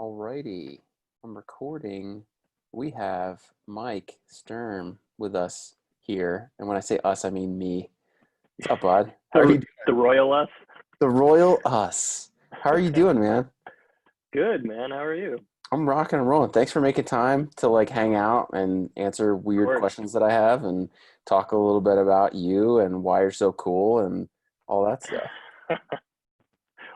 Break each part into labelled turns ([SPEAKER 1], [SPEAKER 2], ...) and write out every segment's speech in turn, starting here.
[SPEAKER 1] Alrighty, I'm recording. We have Mike Sturm with us here, and when I say us, I mean me. What's up, bud? How are you
[SPEAKER 2] The
[SPEAKER 1] doing?
[SPEAKER 2] the royal us.
[SPEAKER 1] The royal us. How are you doing, man?
[SPEAKER 2] Good, man. How are you? Of
[SPEAKER 1] I'm rocking and rolling. Thanks for making time to like hang out and answer weird
[SPEAKER 2] course.
[SPEAKER 1] questions that I have and talk a little bit about you and why you're so cool and all that stuff.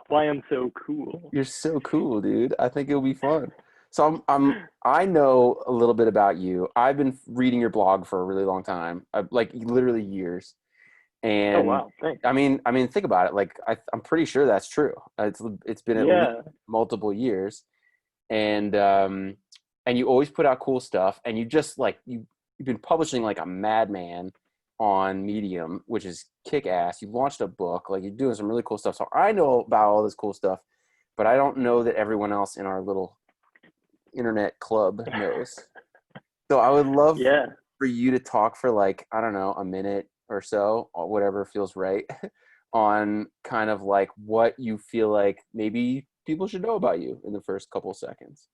[SPEAKER 2] Why I'm so cool.
[SPEAKER 1] You're so cool, dude. I think it'll be fun. So I know a little bit about you. I've been reading your blog for a really long time, like literally years.
[SPEAKER 2] Oh
[SPEAKER 1] And
[SPEAKER 2] wow, thanks.
[SPEAKER 1] I mean, think about it. Like I'm pretty sure that's true. It's been at least
[SPEAKER 2] Yeah,
[SPEAKER 1] multiple years, and you always put out cool stuff. And you just like you've been publishing like a madman on Medium, which is kick ass. You've launched a book, like you're doing some really cool stuff. So I know about all this cool stuff, but I don't know that everyone else in our little internet club knows. So I would love
[SPEAKER 2] yeah.
[SPEAKER 1] for you to talk for like, I don't know, a minute or so, or whatever feels right, on kind of like what you feel like maybe people should know about you in the first couple seconds.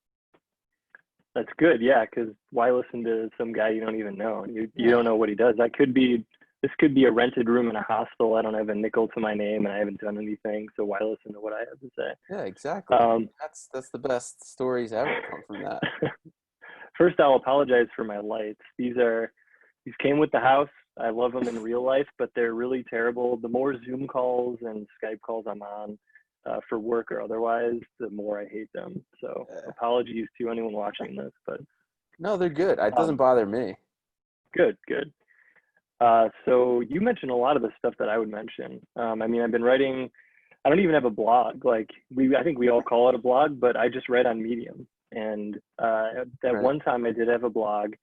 [SPEAKER 2] That's good. Yeah, because why listen to some guy you don't even know? You
[SPEAKER 1] Yeah,
[SPEAKER 2] don't know what he does. This could be a rented room in a hostel. I don't have a nickel to my name, and I haven't done anything. So why listen to what I have to say?
[SPEAKER 1] yeah, exactly.
[SPEAKER 2] Um,
[SPEAKER 1] That's the best stories ever come from that.
[SPEAKER 2] First, I'll apologize for my lights. These came with the house. I love them in real life, but they're really terrible. The more Zoom calls and Skype calls I'm on for work or otherwise, the more I hate them. So
[SPEAKER 1] Yeah.
[SPEAKER 2] apologies to anyone watching this, but
[SPEAKER 1] No, they're good. It doesn't
[SPEAKER 2] um,
[SPEAKER 1] bother me.
[SPEAKER 2] good, good. So you mentioned a lot of the stuff that I would mention. I mean, I've been writing. I don't even have a blog. I think we all call it a blog, but I just write on Medium. And at
[SPEAKER 1] Right.
[SPEAKER 2] one time, I did have a blog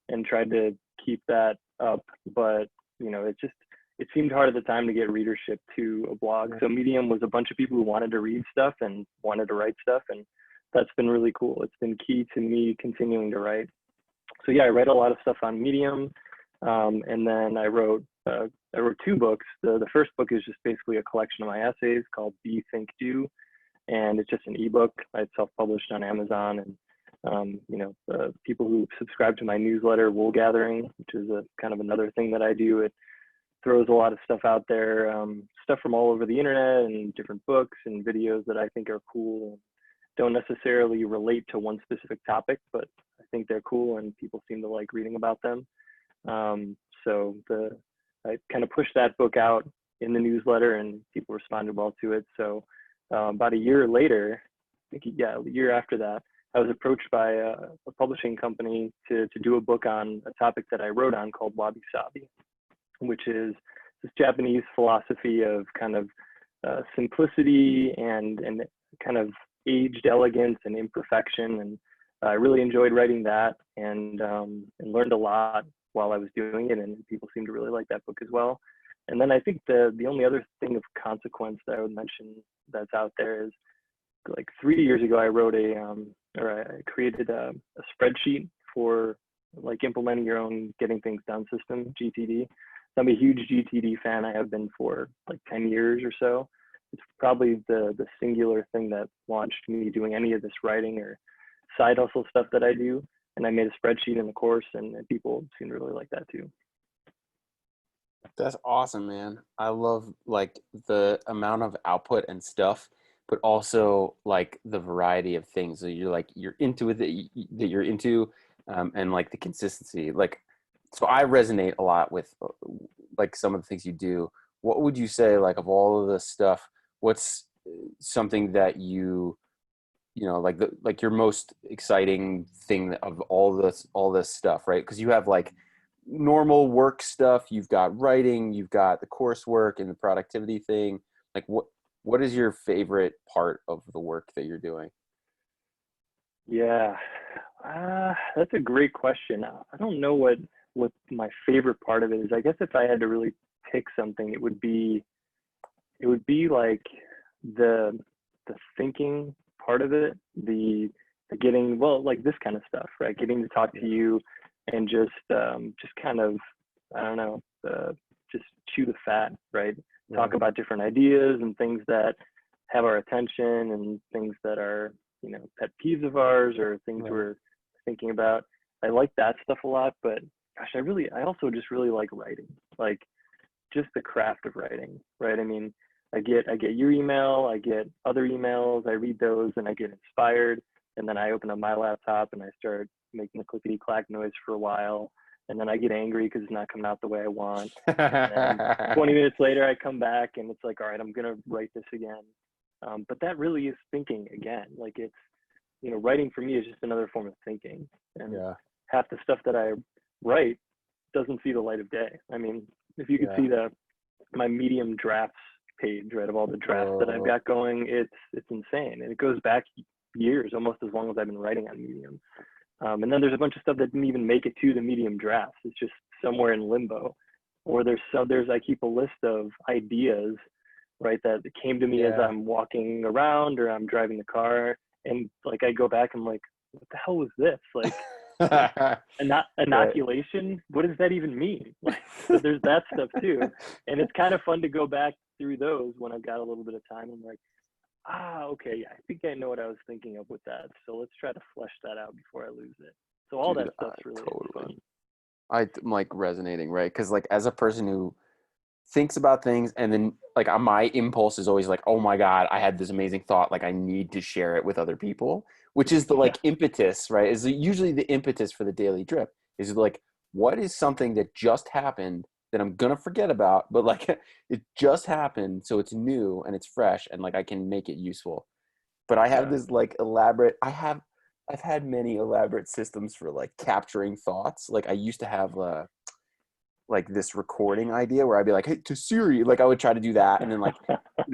[SPEAKER 2] and tried to keep that up, but it seemed hard at the time to get readership to a blog.
[SPEAKER 1] Yeah.
[SPEAKER 2] So Medium was a bunch of people who wanted to read stuff and wanted to write stuff, and that's been really cool. It's been key to me continuing to write. So yeah, I write a lot of stuff on Medium, and then I wrote two books. The first book is just basically a collection of my essays called Be Think Do, and it's just an ebook. I self-published on Amazon, and people who subscribe to my newsletter, Wool Gathering, which is a kind of another thing that I do. It throws a lot of stuff out there, stuff from all over the internet and different books and videos that I think are cool. Don't necessarily relate to one specific topic, but I think they're cool and people seem to like reading about them. Um, so I kind of pushed that book out in the newsletter and people responded well to it. So about a year later, I think, yeah, a year after that, I was approached by a publishing company to do a book on a topic that I wrote on called Wabi Sabi, which is this Japanese philosophy of kind of simplicity and kind of aged elegance and imperfection. And I really enjoyed writing that and learned a lot while I was doing it. And people seemed to really like that book as well. And then I think the only other thing of consequence that I would mention that's out there is like 3 years ago, I wrote or I created a spreadsheet for like implementing your own getting things done system, GTD. So I'm a huge GTD fan. I have been for like 10 years or so. It's probably the singular thing that launched me doing any of this writing or side hustle stuff that I do. And I made a spreadsheet in the course, and people seem to really like that too.
[SPEAKER 1] That's awesome, man. I love like the amount of output and stuff, but also like the variety of things that you're into it that you're into, and like the consistency. Like, so I resonate a lot with like some of the things you do. What would you say, like, of all of this stuff? What's something that like like your most exciting thing of all this stuff, right? Because you have like normal work stuff, you've got writing, you've got the coursework and the productivity thing. Like what is your favorite part of the work that you're doing?
[SPEAKER 2] Yeah, that's a great question. I don't know what my favorite part of it is. I guess if I had to really pick something, it would be like the the thinking part of it, the getting like this kind of stuff, right? Getting to talk to
[SPEAKER 1] Yeah.
[SPEAKER 2] you and just kind of I don't know, just chew the fat, right? Talk
[SPEAKER 1] Right.
[SPEAKER 2] about different ideas and things that have our attention and things that are pet peeves of ours or things
[SPEAKER 1] Right.
[SPEAKER 2] we're thinking about. I like that stuff a lot, but gosh, I also just really like writing, like just the craft of writing, right? I mean, I get your email, I get other emails, I read those and I get inspired, and then I open up my laptop and I start making a clickety clack noise for a while, and then I get angry because it's not coming out the way I want, and then 20 minutes later I come back and it's like, all right, I'm gonna write this again. But that really is thinking again. Like it's, writing for me is just another form of thinking, and
[SPEAKER 1] Yeah.
[SPEAKER 2] half the stuff that I write doesn't see the light of day. I mean, if you could
[SPEAKER 1] Yeah.
[SPEAKER 2] see my Medium drafts page, right, of all the drafts that I've
[SPEAKER 1] Oh,
[SPEAKER 2] got going, it's insane, and it goes back years, almost as long as I've been writing on Medium. And then there's a bunch of stuff that didn't even make it to the Medium drafts. It's just somewhere in limbo. Or I keep a list of ideas, right, that came to me as
[SPEAKER 1] yeah.
[SPEAKER 2] I'm walking around or I'm driving the car, and like I go back and I'm like, what the hell was this? Like,
[SPEAKER 1] Right.
[SPEAKER 2] inoculation, what does that even mean? Like, so there's that stuff too, and it's kind of fun to go back through those when I've got a little bit of time. I'm like, okay, yeah, I think I know what I was thinking of with that, so let's try to flesh that out before I lose it. So all
[SPEAKER 1] Dude,
[SPEAKER 2] that stuff's really fun.
[SPEAKER 1] totally. I'm like resonating, right? Because like as a person who thinks about things and then like my impulse is always like, oh my God, I had this amazing thought. Like I need to share it with other people, which is the
[SPEAKER 2] Yeah,
[SPEAKER 1] like impetus, right? Is usually the impetus for the daily drip is like, what is something that just happened that I'm gonna forget about, but like it just happened, so it's new and it's fresh and like I can make it useful. But I have
[SPEAKER 2] yeah,
[SPEAKER 1] this like elaborate, I've had many elaborate systems for like capturing thoughts. Like I used to have like this recording idea where I'd be like, hey, to Siri, like I would try to do that. And then like,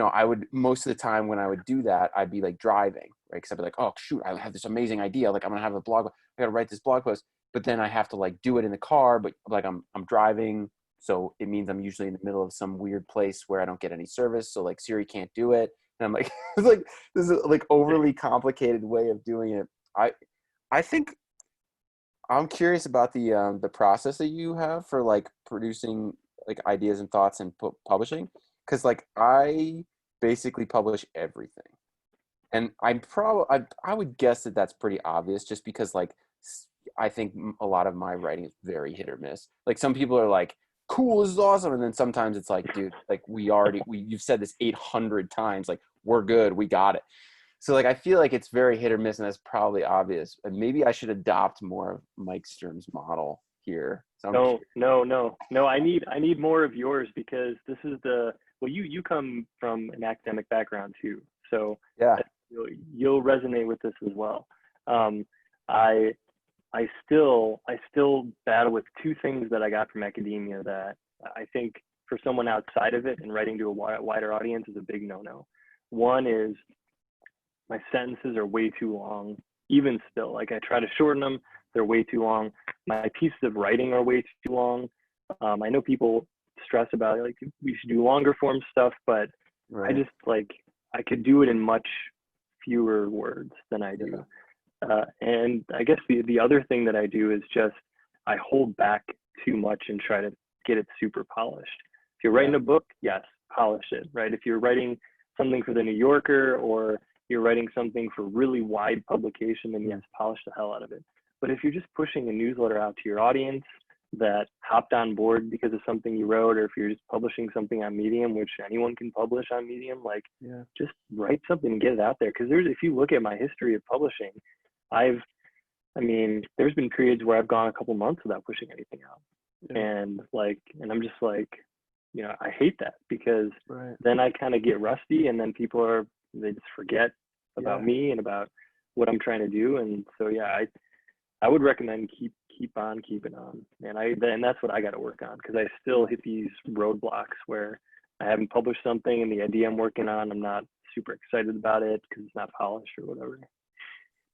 [SPEAKER 1] I would, most of the time when I would do that, I'd be like driving, right? Cause I'd be like, oh shoot, I have this amazing idea. Like I'm gonna have a blog, I gotta write this blog post, but then I have to like do it in the car, but like I'm driving. So it means I'm usually in the middle of some weird place where I don't get any service. So like Siri can't do it. And I'm like, it's like, this is like overly complicated way of doing it. I, I think I'm curious about the process that you have for like producing like ideas and thoughts and publishing, because like I basically publish everything, and I would guess that that's pretty obvious just because like I think a lot of my writing is very hit or miss. Like some people are like, "Cool, this is awesome," and then sometimes it's like, "Dude, like you've said this 800 times, like we're good, we got it." So like I feel like it's very hit or miss, and that's probably obvious. And maybe I should adopt more of Mike Sturm's model here. So I'm
[SPEAKER 2] no,
[SPEAKER 1] curious.
[SPEAKER 2] no, no, no. I need more of yours, because this is you come from an academic background too, so
[SPEAKER 1] Yeah.
[SPEAKER 2] you'll resonate with this as well. Um, I I still battle with two things that I got from academia that I think for someone outside of it and writing to a wider audience is a big no-no. One is my sentences are way too long, even still. Like I try to shorten them, they're way too long. My pieces of writing are way too long. I know people stress about it, like we should do longer form stuff, but I
[SPEAKER 1] Right.
[SPEAKER 2] just like I could do it in much fewer words than I
[SPEAKER 1] Yeah.
[SPEAKER 2] do. And I guess the other thing that I do is just I hold back too much and try to get it super polished. If you're
[SPEAKER 1] Yeah.
[SPEAKER 2] writing a book, yes, polish it, right? If you're writing something for the New Yorker or you're writing something for really wide publication, then yes,
[SPEAKER 1] Mm.
[SPEAKER 2] polish the hell out of it. But if you're just pushing a newsletter out to your audience that hopped on board because of something you wrote, or if you're just publishing something on Medium, which anyone can publish on Medium, like
[SPEAKER 1] Yeah.
[SPEAKER 2] just write something and get it out there. Because if you look at my history of publishing, I've, I mean, there's been periods where I've gone a couple months without pushing anything out.
[SPEAKER 1] Yeah.
[SPEAKER 2] And I'm just like, I hate that, because
[SPEAKER 1] Right.
[SPEAKER 2] then I kind of get rusty, and then they just forget about
[SPEAKER 1] Yeah.
[SPEAKER 2] me and about what I'm trying to do. And so, yeah, I would recommend keep on keeping on. And that's what I got to work on, because I still hit these roadblocks where I haven't published something and the idea I'm working on, I'm not super excited about it because it's not polished or whatever.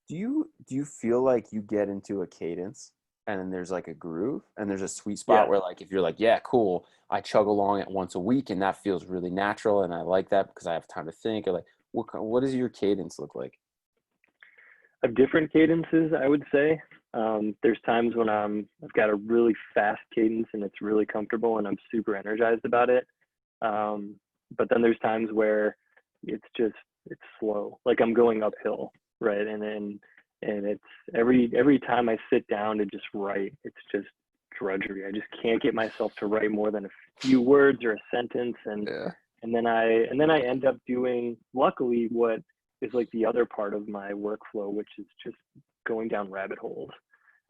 [SPEAKER 1] Do you feel like you get into a cadence and then there's like a groove and there's a sweet spot
[SPEAKER 2] Yes.
[SPEAKER 1] where like if you're like, yeah, cool, I chug along at once a week and that feels really natural and I like that because I have time to think, or like what does your cadence look like?
[SPEAKER 2] Of different cadences, I would say. There's times when I've got a really fast cadence and it's really comfortable and I'm super energized about it. But then there's times where it's just it's slow. Like I'm going uphill, right? And it's every time I sit down to just write, it's just drudgery. I just can't get myself to write more than a few words or a sentence,
[SPEAKER 1] Yeah.
[SPEAKER 2] and then I end up doing, luckily, what is like the other part of my workflow, which is just going down rabbit holes.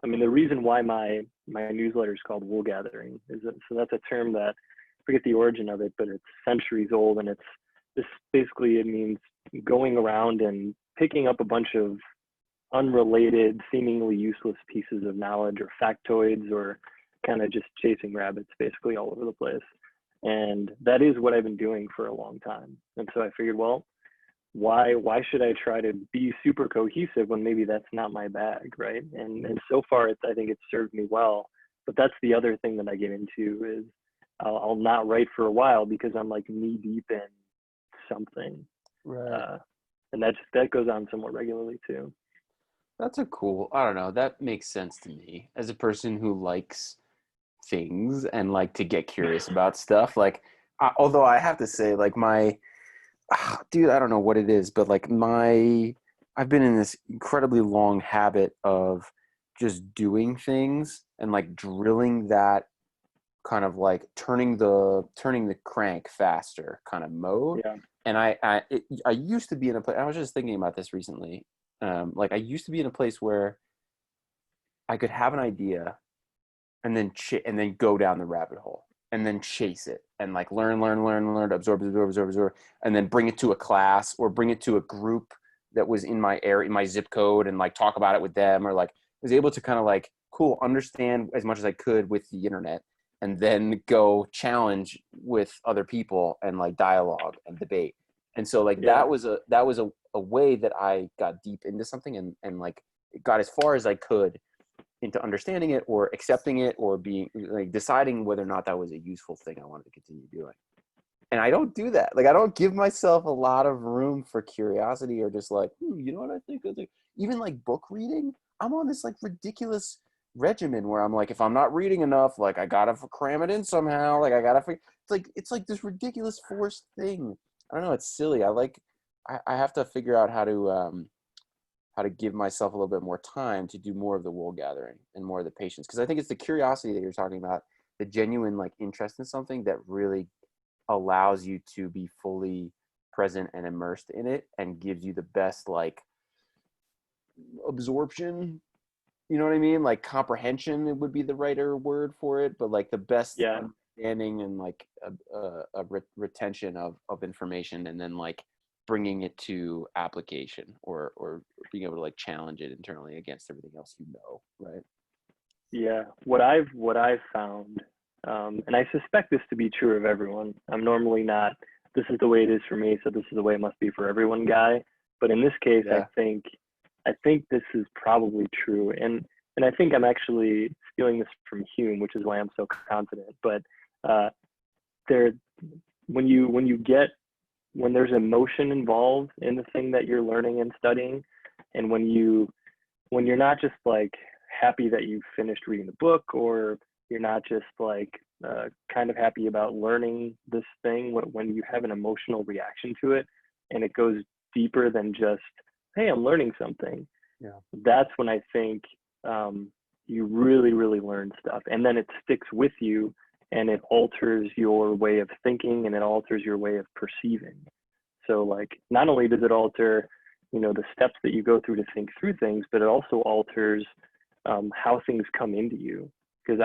[SPEAKER 2] I mean, the reason why my newsletter is called Wool Gathering is that, so that's a term that, I forget the origin of it, but it's centuries old, and it's this, basically it means going around and picking up a bunch of unrelated, seemingly useless pieces of knowledge or factoids, or kind of just chasing rabbits basically all over the place. And that is what I've been doing for a long time. And so I figured, well, why should I try to be super cohesive when maybe that's not my bag, right? And so far, I think it's served me well. But that's the other thing that I get into is I'll not write for a while because I'm like knee deep in something,
[SPEAKER 1] Right.
[SPEAKER 2] uh, and that goes on somewhat regularly too.
[SPEAKER 1] That's a cool, I don't know, that makes sense to me as a person who likes things and like to get curious about stuff. Like, although I have to say, like, dude, I don't know what it is, but like I've been in this incredibly long habit of just doing things and like drilling that kind of like turning the crank faster kind of mode.
[SPEAKER 2] Yeah,
[SPEAKER 1] And I used to be in a place. I was just thinking about this recently. Like I used to be in a place where I could have an idea and then and then go down the rabbit hole and then chase it and like learn, absorb, and then bring it to a class or bring it to a group that was in my area, in my zip code, and like talk about it with them, or like was able to kind of like cool understand as much as I could with the internet, and then go challenge with other people and like dialogue and debate. And so like
[SPEAKER 2] yeah,
[SPEAKER 1] that was a way that I got deep into something, and like got as far as I could into understanding it or accepting it or being like deciding whether or not that was a useful thing I wanted to continue doing. And I don't do that. Like I don't give myself a lot of room for curiosity or just like, you know what I think? Even like book reading, I'm on this like ridiculous regimen where I'm like, if I'm not reading enough, like I gotta cram it in somehow. Like I gotta, it's like this ridiculous forced thing. I don't know. It's silly. I have to figure out how to give myself a little bit more time to do more of the wool gathering and more of the patience. Because I think it's the curiosity that you're talking about, the genuine like interest in something that really allows you to be fully present and immersed in it and gives you the best like absorption. You know what I mean? Like comprehension, it would be the righter word for it, but like the best
[SPEAKER 2] yeah.
[SPEAKER 1] understanding and like retention of information, and then like bringing it to application, or being able to like challenge it internally against everything else, right?
[SPEAKER 2] Yeah, what I've found, and I suspect this to be true of everyone. I'm normally not, this is the way it is for me, so this is the way it must be for everyone guy. But in this case,
[SPEAKER 1] Yeah.
[SPEAKER 2] I think this is probably true, and I think I'm actually stealing this from Hume, which is why I'm so confident. But uh, there, when there's emotion involved in the thing that you're learning and studying, and when you're not just like happy that you finished reading the book, or you're not just like kind of happy about learning this thing, when you have an emotional reaction to it and it goes deeper than just, hey, I'm learning something,
[SPEAKER 1] Yeah.
[SPEAKER 2] that's when I think you really, really learn stuff. And then it sticks with you, and it alters your way of thinking, and it alters your way of perceiving. So like, not only does it alter, the steps that you go through to think through things, but it also alters how things come into you. Because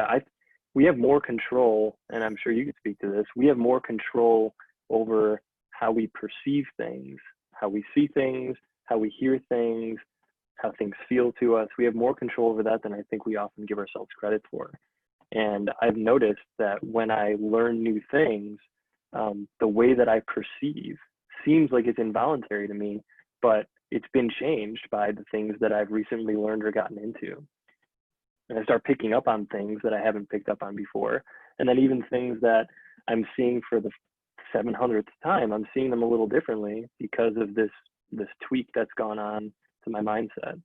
[SPEAKER 2] we have more control, and I'm sure you could speak to this. We have more control over how we perceive things, how we see things, how we hear things, how things feel to us. We have more control over that than I think we often give ourselves credit for. And I've noticed that when I learn new things, the way that I perceive seems like it's involuntary to me, but it's been changed by the things that I've recently learned or gotten into. And I start picking up on things that I haven't picked up on before. And then even things that I'm seeing for the 700th time, I'm seeing them a little differently because of this tweak that's gone on to my mindset.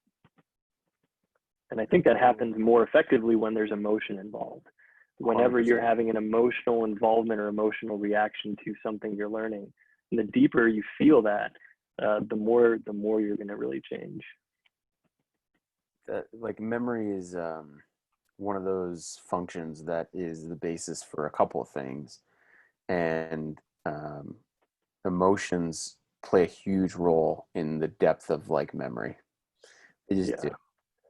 [SPEAKER 2] And I think that happens more effectively when there's emotion involved. Whenever you're
[SPEAKER 1] 100%.
[SPEAKER 2] having an emotional involvement or emotional reaction to something you're learning, and the deeper you feel that, the more you're going to really change.
[SPEAKER 1] That like memory is one of those functions that is the basis for a couple of things, and emotions play a huge role in the depth of like memory. They just do.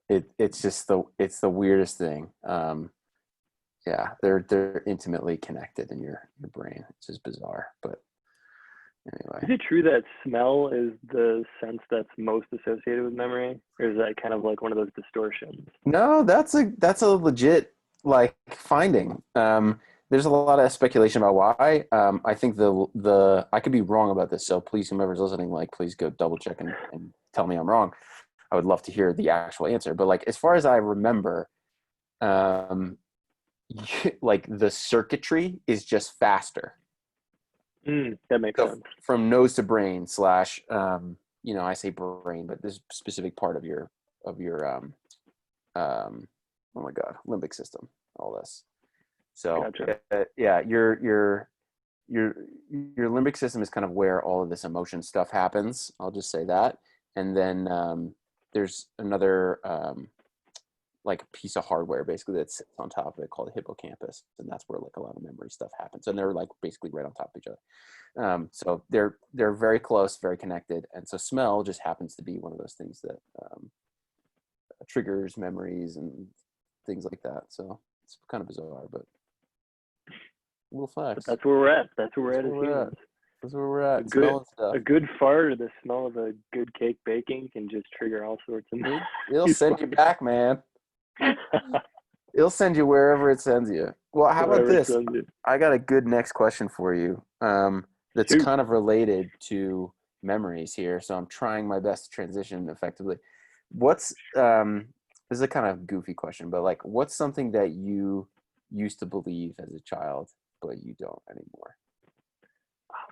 [SPEAKER 2] Yeah.
[SPEAKER 1] It's just the weirdest thing. Yeah, they're intimately connected in your brain. It's just bizarre, but
[SPEAKER 2] Is
[SPEAKER 1] anyway.
[SPEAKER 2] it true that smell is the sense that's most associated with memory, or is that kind of like one of those distortions?
[SPEAKER 1] No, that's a legit like finding. There's a lot of speculation about why. I think the I could be wrong about this, so please, whomever's listening, like, please go double check and tell me I'm wrong. I would love to hear the actual answer. But like, as far as I remember, um, like the circuitry is just faster.
[SPEAKER 2] That makes
[SPEAKER 1] So
[SPEAKER 2] sense.
[SPEAKER 1] from nose to brain slash, I say brain, but this specific part of your um, oh my god, limbic system, all this. So
[SPEAKER 2] Gotcha.
[SPEAKER 1] yeah, your your limbic system is kind of where all of this emotion stuff happens. I'll just say that, and then there's another like piece of hardware basically that sits on top of it called the hippocampus, and that's where like a lot of memory stuff happens. And they're like basically right on top of each other. So they're very close, very connected, and so smell just happens to be one of those things that triggers memories and things like that. So it's kind of bizarre, but little
[SPEAKER 2] But
[SPEAKER 1] facts.
[SPEAKER 2] that's where we're at. That's where we're
[SPEAKER 1] That's
[SPEAKER 2] at
[SPEAKER 1] where
[SPEAKER 2] as
[SPEAKER 1] we're at.
[SPEAKER 2] humans.
[SPEAKER 1] That's where we're
[SPEAKER 2] A
[SPEAKER 1] at.
[SPEAKER 2] good
[SPEAKER 1] Smelling stuff.
[SPEAKER 2] a good fart or the smell of a good cake baking can just trigger all sorts of
[SPEAKER 1] It'll send you
[SPEAKER 2] responses.
[SPEAKER 1] back, man. It'll send you wherever it sends you. Well, how about
[SPEAKER 2] Wherever it
[SPEAKER 1] this?
[SPEAKER 2] sends it.
[SPEAKER 1] I got a good next question for you. That's
[SPEAKER 2] Shoot.
[SPEAKER 1] kind of related to memories here. So I'm trying my best to transition effectively. What's this is a kind of goofy question, but like, what's something that you used to believe as a child, but you don't anymore?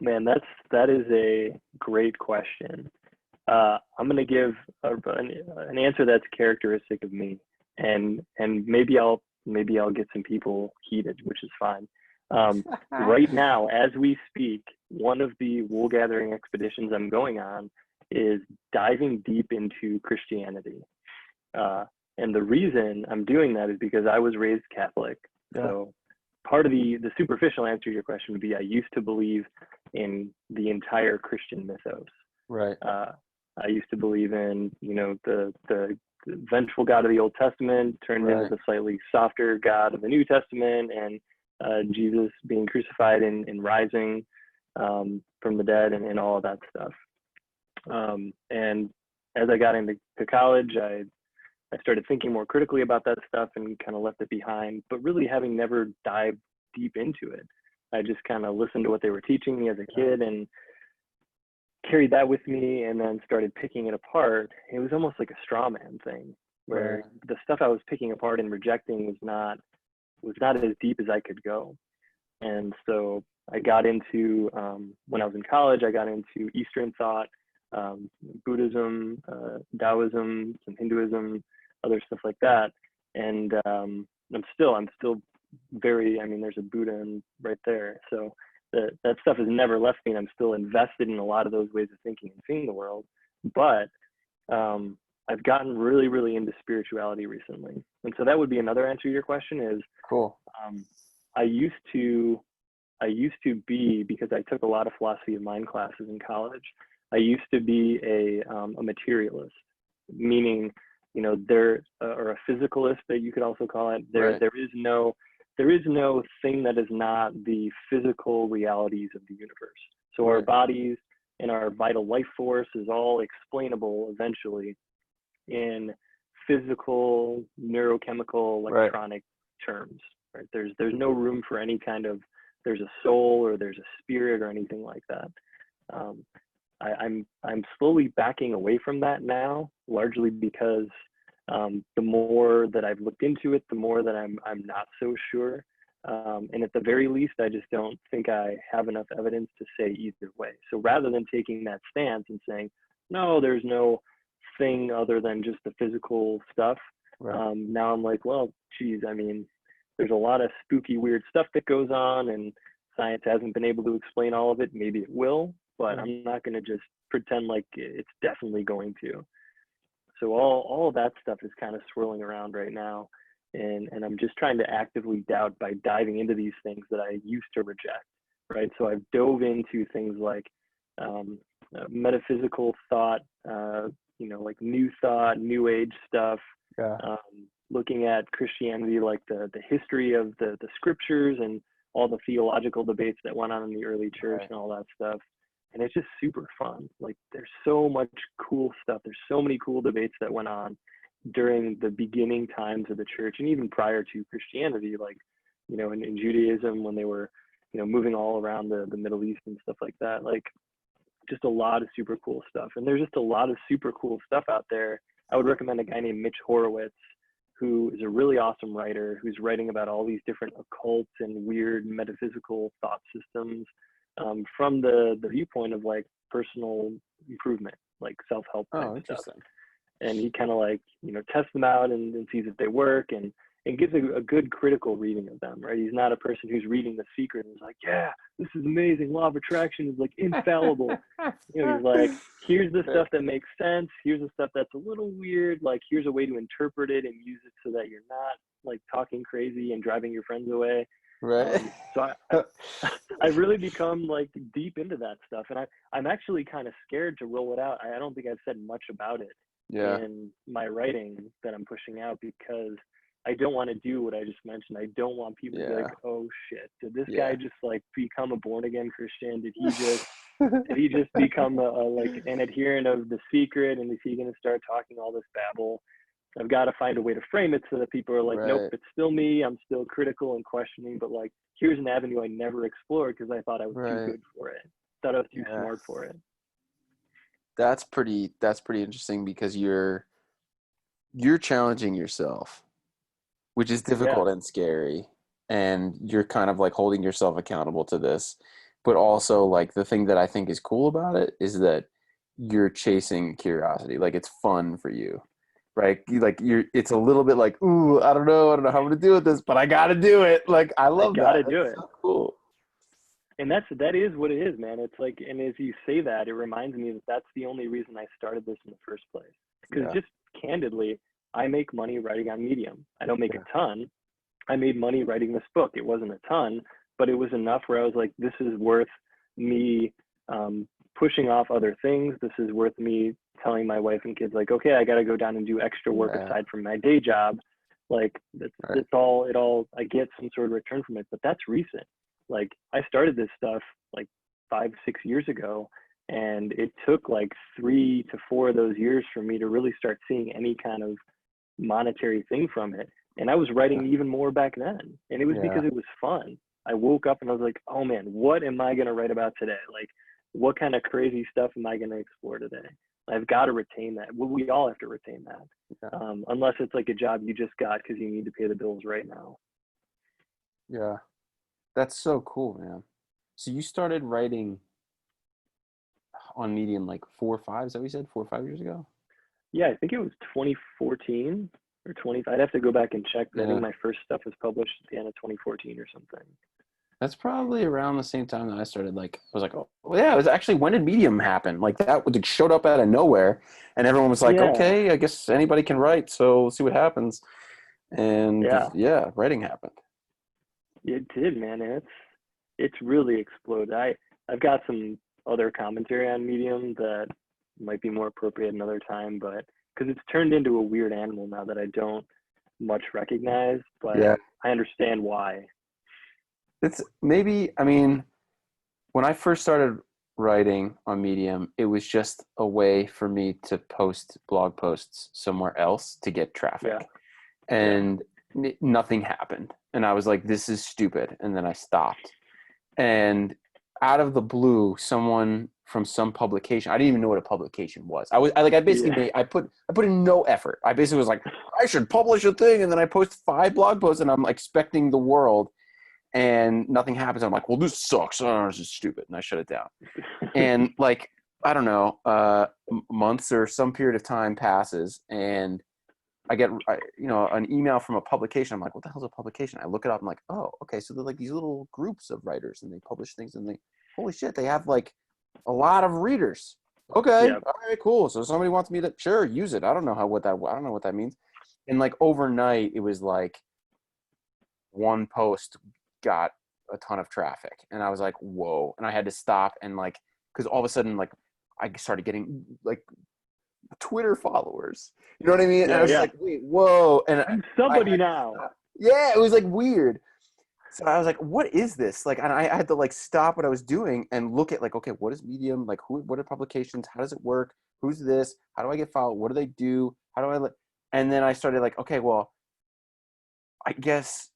[SPEAKER 2] Man, that is a great question. I'm gonna give an answer that's characteristic of me, and maybe I'll get some people heated, which is fine. Right now, as we speak, one of the wool gathering expeditions I'm going on is diving deep into Christianity. And the reason I'm doing that is because I was raised Catholic.
[SPEAKER 1] Yeah.
[SPEAKER 2] So part of the superficial answer to your question would be I used to believe in the entire Christian mythos.
[SPEAKER 1] Right.
[SPEAKER 2] I used to believe in, the vengeful God of the Old Testament turned into the slightly softer God of the New Testament, and Jesus being crucified and rising from the dead, and all of that stuff. And as I got into college, I started thinking more critically about that stuff and kind of left it behind, but really having never dived deep into it. I just kind of listened to what they were teaching me as a kid and carried that with me, and then started picking it apart. It was almost like a straw man thing where the stuff I was picking apart and rejecting was not as deep as I could go. And so I got into, when I was in college, I got into Eastern thought, Buddhism, Taoism, some Hinduism, other stuff like that. And I'm still very, there's a Buddha right there. So that stuff has never left me, and I'm still invested in a lot of those ways of thinking and seeing the world. But I've gotten really, really into spirituality recently. And so that would be another answer to your question is,
[SPEAKER 1] cool.
[SPEAKER 2] I used to be, because I took a lot of philosophy of mind classes in college, I used to be a materialist, meaning, there, or a physicalist that you could also call it. There is no thing that is not the physical realities of the universe. So our bodies and our vital life force is all explainable eventually in physical, neurochemical, electronic terms. Right? There's no room for any kind of there's a soul or there's a spirit or anything like that. I'm slowly backing away from that now, largely because the more that I've looked into it, the more that I'm not so sure. And at the very least, I just don't think I have enough evidence to say either way. So rather than taking that stance and saying, no, there's no thing other than just the physical stuff, now I'm like, well, geez, there's a lot of spooky, weird stuff that goes on, and science hasn't been able to explain all of it. Maybe it will, but I'm not going to just pretend like it's definitely going to. So all of that stuff is kind of swirling around right now. And I'm just trying to actively doubt by diving into these things that I used to reject, right? So I've dove into things like metaphysical thought, like new thought, new age stuff,
[SPEAKER 1] Yeah.
[SPEAKER 2] looking at Christianity, like the history of the scriptures and all the theological debates that went on in the early church
[SPEAKER 1] Right.
[SPEAKER 2] and all that stuff. And it's just super fun. Like there's so much cool stuff. There's so many cool debates that went on during the beginning times of the church and even prior to Christianity, like, in Judaism when they were, moving all around the Middle East and stuff like that. Like just a lot of super cool stuff. And there's just a lot of super cool stuff out there. I would recommend a guy named Mitch Horowitz, who is a really awesome writer, who's writing about all these different occult and weird metaphysical thought systems from the viewpoint of like personal improvement, like self-help type
[SPEAKER 1] Oh,
[SPEAKER 2] stuff.
[SPEAKER 1] interesting.
[SPEAKER 2] And he kind of like, tests them out and sees if they work and gives a good critical reading of them, right? He's not a person who's reading The Secret and is like, yeah, this is amazing. Law of attraction is like infallible. He's like, here's the stuff that makes sense. Here's the stuff that's a little weird. Like, here's a way to interpret it and use it so that you're not like talking crazy and driving your friends away.
[SPEAKER 1] Right.
[SPEAKER 2] So I've really become like deep into that stuff. And I'm actually kind of scared to roll it out. I don't think I've said much about it
[SPEAKER 1] Yeah.
[SPEAKER 2] in my writing that I'm pushing out because I don't want to do what I just mentioned. I don't want people to be like, oh shit, did this guy just like become a born again Christian? Did he just become like an adherent of The Secret? And is he going to start talking all this babble? I've got to find a way to frame it so that people are like, nope, it's still me. I'm still critical and questioning, but like, here's an avenue I never explored because I thought I was too good for it. Thought I was too smart for it.
[SPEAKER 1] That's pretty interesting because you're challenging yourself, which is difficult and scary. And you're kind of like holding yourself accountable to this. But also like the thing that I think is cool about it is that you're chasing curiosity. Like it's fun for you. Right? It's a little bit like, ooh, I don't know how I'm gonna do with this, but I gotta do it. Like I love that.
[SPEAKER 2] Do
[SPEAKER 1] That's
[SPEAKER 2] it.
[SPEAKER 1] so cool.
[SPEAKER 2] And that is what it is, man. It's like, and as you say that, it reminds me that that's the only reason I started this in the first place. Because just candidly, I make money writing on Medium. I don't make a ton. I made money writing this book. It wasn't a ton, but it was enough where I was like, this is worth me pushing off other things. This is worth me telling my wife and kids like, okay, I got to go down and do extra work aside from my day job. Like it's all, I get some sort of return from it, but that's recent. Like I started this stuff like 5-6 years ago, and it took like 3 to 4 of those years for me to really start seeing any kind of monetary thing from it. And I was writing even more back then, and it was because it was fun. I woke up and I was like, oh man, what am I going to write about today? Like, what kind of crazy stuff am I going to explore today? I've got to retain that. Well, we all have to retain that, unless it's like a job you just got because you need to pay the bills right now.
[SPEAKER 1] Yeah. That's so cool, man. So you started writing on Medium like 4 or 5, is that what you said? 4 or 5 years ago?
[SPEAKER 2] Yeah, I think it was 2014 or 20. I'd have to go back and check, but I think my first stuff was published at the end of 2014 or something.
[SPEAKER 1] That's probably around the same time that I started. Like, I was like, oh, yeah, it was actually, when did Medium happen? Like, that it showed up out of nowhere, and everyone was like, okay, I guess anybody can write, so we'll see what happens. And writing happened.
[SPEAKER 2] It did, man. It's really exploded. I've got some other commentary on Medium that might be more appropriate another time, but because it's turned into a weird animal now that I don't much recognize, but I understand why.
[SPEAKER 1] It's maybe, I mean, when I first started writing on Medium, it was just a way for me to post blog posts somewhere else to get traffic. And nothing happened. And I was like, this is stupid. And then I stopped. And out of the blue, someone from some publication, I didn't even know what a publication was. I put in no effort. I basically was like, I should publish a thing. And then I post 5 blog posts and I'm expecting the world. And nothing happens. I'm like, well, this sucks. Oh, this is stupid. And I shut it down. And like, I don't know, months or some period of time passes and I get, an email from a publication. I'm like, what the hell's a publication? I look it up. I'm like, oh, okay. So they're like these little groups of writers and they publish things and holy shit, they have like a lot of readers. Okay,
[SPEAKER 2] Yeah.
[SPEAKER 1] all right, cool. So somebody wants me to sure use it. I don't know I don't know what that means. And like overnight, it was like one post got a ton of traffic, and I was like, whoa! And I had to stop and like because all of a sudden like I started getting like Twitter followers. You know what I mean? And I
[SPEAKER 2] Yeah.
[SPEAKER 1] was just
[SPEAKER 2] Yeah.
[SPEAKER 1] like, wait, whoa! And
[SPEAKER 2] I'm
[SPEAKER 1] I
[SPEAKER 2] somebody
[SPEAKER 1] had to
[SPEAKER 2] now.
[SPEAKER 1] stop. Yeah, it was like weird. So I was like, what is this? Like, and I had to like stop what I was doing and look at like, okay, what is Medium? Like, what are publications? How does it work? Who's this? How do I get followed? What do they do? How do I let? And then I started like, okay, well, I guess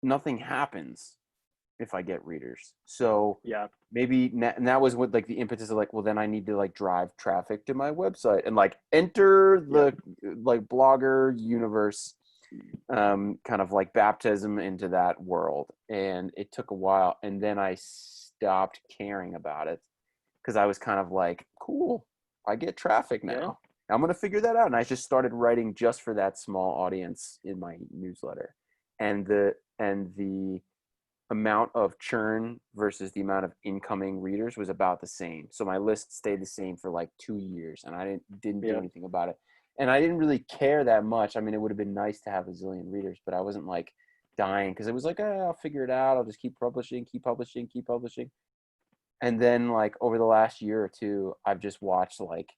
[SPEAKER 1] nothing happens if I get readers. So
[SPEAKER 2] Yeah.
[SPEAKER 1] maybe and that was what like the impetus of like, well, then I need to like drive traffic to my website and like enter
[SPEAKER 2] Yep.
[SPEAKER 1] the like blogger universe, kind of like baptism into that world. And it took a while, and then I stopped caring about it because I was kind of like, cool, I get traffic
[SPEAKER 2] Yeah.
[SPEAKER 1] now. I'm gonna figure that out, and I just started writing just for that small audience in my newsletter, and the amount of churn versus the amount of incoming readers was about the same. So my list stayed the same for like 2 years, and I didn't do
[SPEAKER 2] Yeah.
[SPEAKER 1] anything about it. And I didn't really care that much. I mean, it would have been nice to have a zillion readers, but I wasn't like dying because it was like, I'll figure it out. I'll just keep publishing, keep publishing, keep publishing. And then like over the last year or two, I've just watched like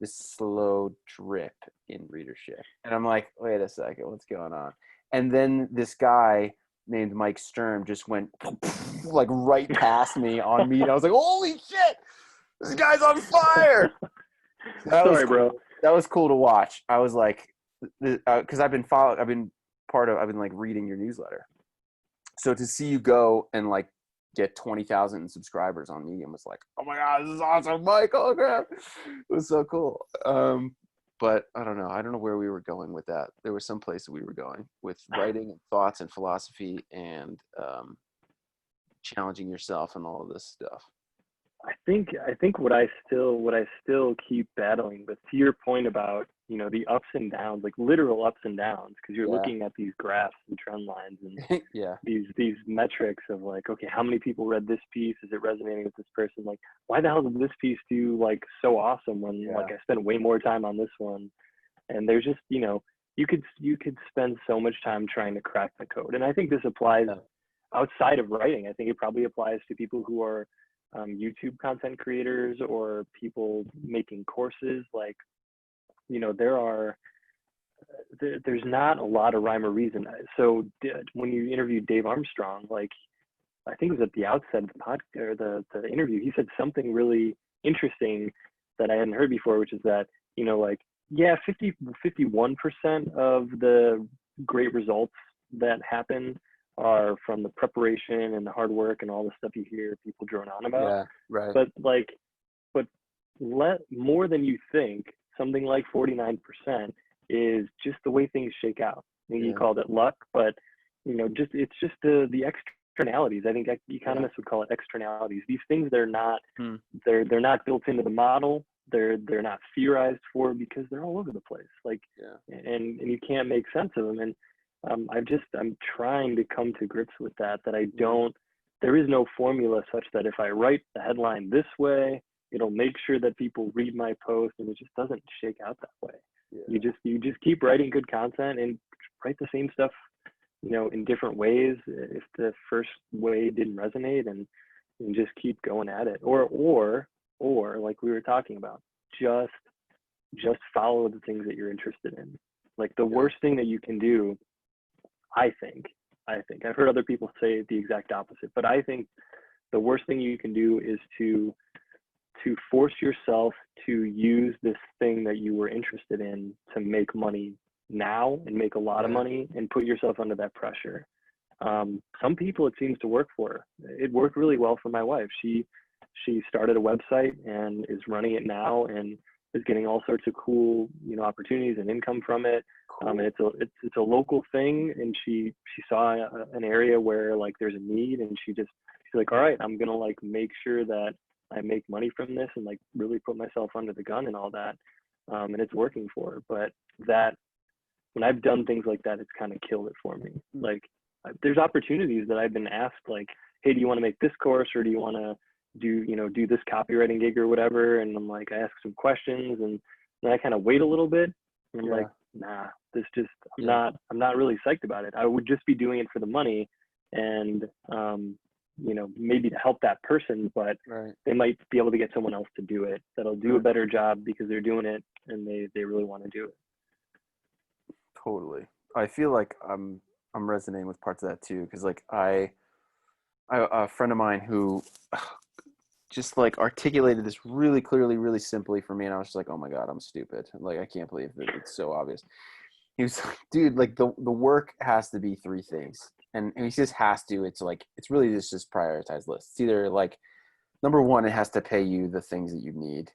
[SPEAKER 1] this slow drip in readership. And I'm like, wait a second, what's going on? And then this guy named Mike Sturm just went like right past me on me. And I was like, holy shit, this guy's on fire. So that was
[SPEAKER 2] Sorry, bro.
[SPEAKER 1] cool. That was cool to watch. I was like, because I've been like reading your newsletter. So to see you go and like get 20,000 subscribers on Medium was like, oh my god, this is awesome, Mike! Oh crap, it was so cool. But I don't know. I don't know where we were going with that. There was some place we were going with writing and thoughts and philosophy and challenging yourself and all of this stuff.
[SPEAKER 2] I think what I still keep battling, but to your point about, the ups and downs, like literal ups and downs, because you're
[SPEAKER 1] Yeah,
[SPEAKER 2] looking at these graphs and trend lines and
[SPEAKER 1] yeah,
[SPEAKER 2] these metrics of like, okay, how many people read this piece? Is it resonating with this person? Like, why the hell did this piece do like so awesome when like
[SPEAKER 1] yeah,
[SPEAKER 2] I spent way more time on this one? And there's just, you could spend so much time trying to crack the code. And I think this applies
[SPEAKER 1] yeah,
[SPEAKER 2] outside of writing. I think it probably applies to people who are YouTube content creators or people making courses. Like, there are there's not a lot of rhyme or reason. So when you interviewed Dave Armstrong, like I think it was at the outset of the podcast or the interview, he said something really interesting that I hadn't heard before, which is that, like, yeah, 51% of the great results that happen are from the preparation and the hard work and all the stuff you hear people drone on about.
[SPEAKER 1] yeah, right.
[SPEAKER 2] But like, but more than you think, something like 49% is just the way things shake out. Maybe you
[SPEAKER 1] Yeah,
[SPEAKER 2] called it luck, but just it's just the externalities. I think
[SPEAKER 1] yeah,
[SPEAKER 2] economists would call it externalities. These things they're not
[SPEAKER 1] hmm.
[SPEAKER 2] they're not built into the model. They're not theorized for because they're all over the place. Like,
[SPEAKER 1] Yeah,
[SPEAKER 2] and you can't make sense of them. And I'm trying to come to grips with that. That I
[SPEAKER 1] yeah,
[SPEAKER 2] don't. There is no formula such that if I write the headline this way, it'll make sure that people read my post, and it just doesn't shake out that way. You
[SPEAKER 1] yeah,
[SPEAKER 2] just keep writing good content and write the same stuff, in different ways. If the first way didn't resonate, and just keep going at it, or like we were talking about, just just follow the things that you're interested in. Like the
[SPEAKER 1] yeah,
[SPEAKER 2] worst thing that you can do, I think, I've heard other people say the exact opposite, but I think the worst thing you can do is to force yourself to use this thing that you were interested in to make money now and make a lot of
[SPEAKER 1] yeah,
[SPEAKER 2] money and put yourself under that pressure. Some people it seems to work for. It worked really well for my wife. She started a website and is running it now and is getting all sorts of cool opportunities and income from it. And
[SPEAKER 1] cool.
[SPEAKER 2] it's a local thing, and she saw an area where like there's a need, and she's like, all right, I'm gonna like make sure that I make money from this and like really put myself under the gun and all that. And it's working for her. But that when I've done things like that, it's kind of killed it for me. Like there's opportunities that I've been asked, like, hey, do you want to make this course, or do you want to do this copywriting gig or whatever. And I'm like, I ask some questions and then I kind of wait a little bit. And I'm
[SPEAKER 1] Yeah.
[SPEAKER 2] like, nah, this just,
[SPEAKER 1] Yeah.
[SPEAKER 2] I'm not really psyched about it. I would just be doing it for the money and, maybe to help that person, but
[SPEAKER 1] Right.
[SPEAKER 2] they might be able to get someone else to do it that'll do a
[SPEAKER 1] Right.
[SPEAKER 2] better job because they're doing it and they really want to do it.
[SPEAKER 1] Totally. I feel like I'm resonating with parts of that too, because like I a friend of mine who just like articulated this really clearly, really simply for me, and I was just like, oh my god, I'm stupid. Like I can't believe that it's so obvious. He was like, dude, like the work has to be three things, and he says has to. It's like it's really just prioritized list. It's either like number one, it has to pay you the things that you need.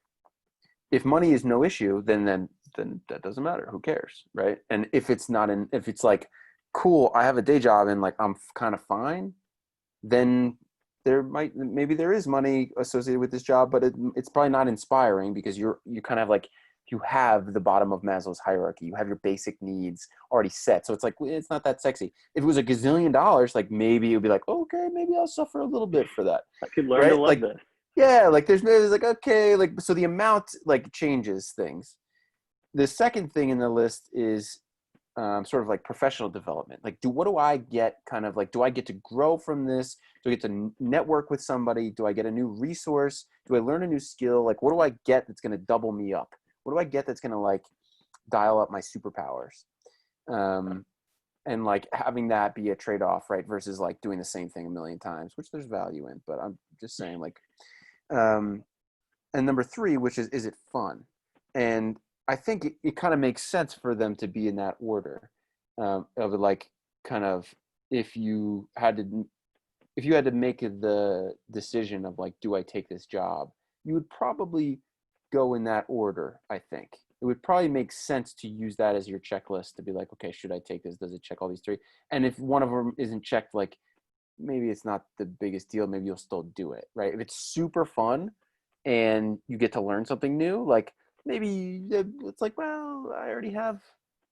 [SPEAKER 1] If money is no issue, then that doesn't matter. Who cares, right? And if it's like, cool, I have a day job and like I'm kind of fine, then maybe there is money associated with this job, but it's probably not inspiring because you kind of like you have the bottom of Maslow's hierarchy. You have your basic needs already set, so it's like it's not that sexy. If it was a gazillion dollars, like maybe it would be like, okay, maybe I'll suffer a little bit for that,
[SPEAKER 2] I could learn to
[SPEAKER 1] right?
[SPEAKER 2] love
[SPEAKER 1] Like
[SPEAKER 2] this.
[SPEAKER 1] yeah, like there's like okay, like so the amount like changes things. The second thing in the list is sort of like professional development. Like, what do I get? Kind of like, do I get to grow from this? Do I get to network with somebody? Do I get a new resource? Do I learn a new skill? Like, what do I get that's going to double me up? What do I get that's going to like dial up my superpowers? And like having that be a trade-off, right? Versus like doing the same thing a million times, which there's value in. But I'm just saying, like, um, and number three, which is it fun? And I think it kind of makes sense for them to be in that order of like kind of if you had to if you had to make the decision of like, do I take this job? You would probably go in that order. I think it would probably make sense to use that as your checklist to be like, okay, should I take this? Does it check all these three? And if one of them isn't checked, like maybe it's not the biggest deal. Maybe you'll still do it, right? If it's super fun and you get to learn something new, like maybe it's like, well, I already have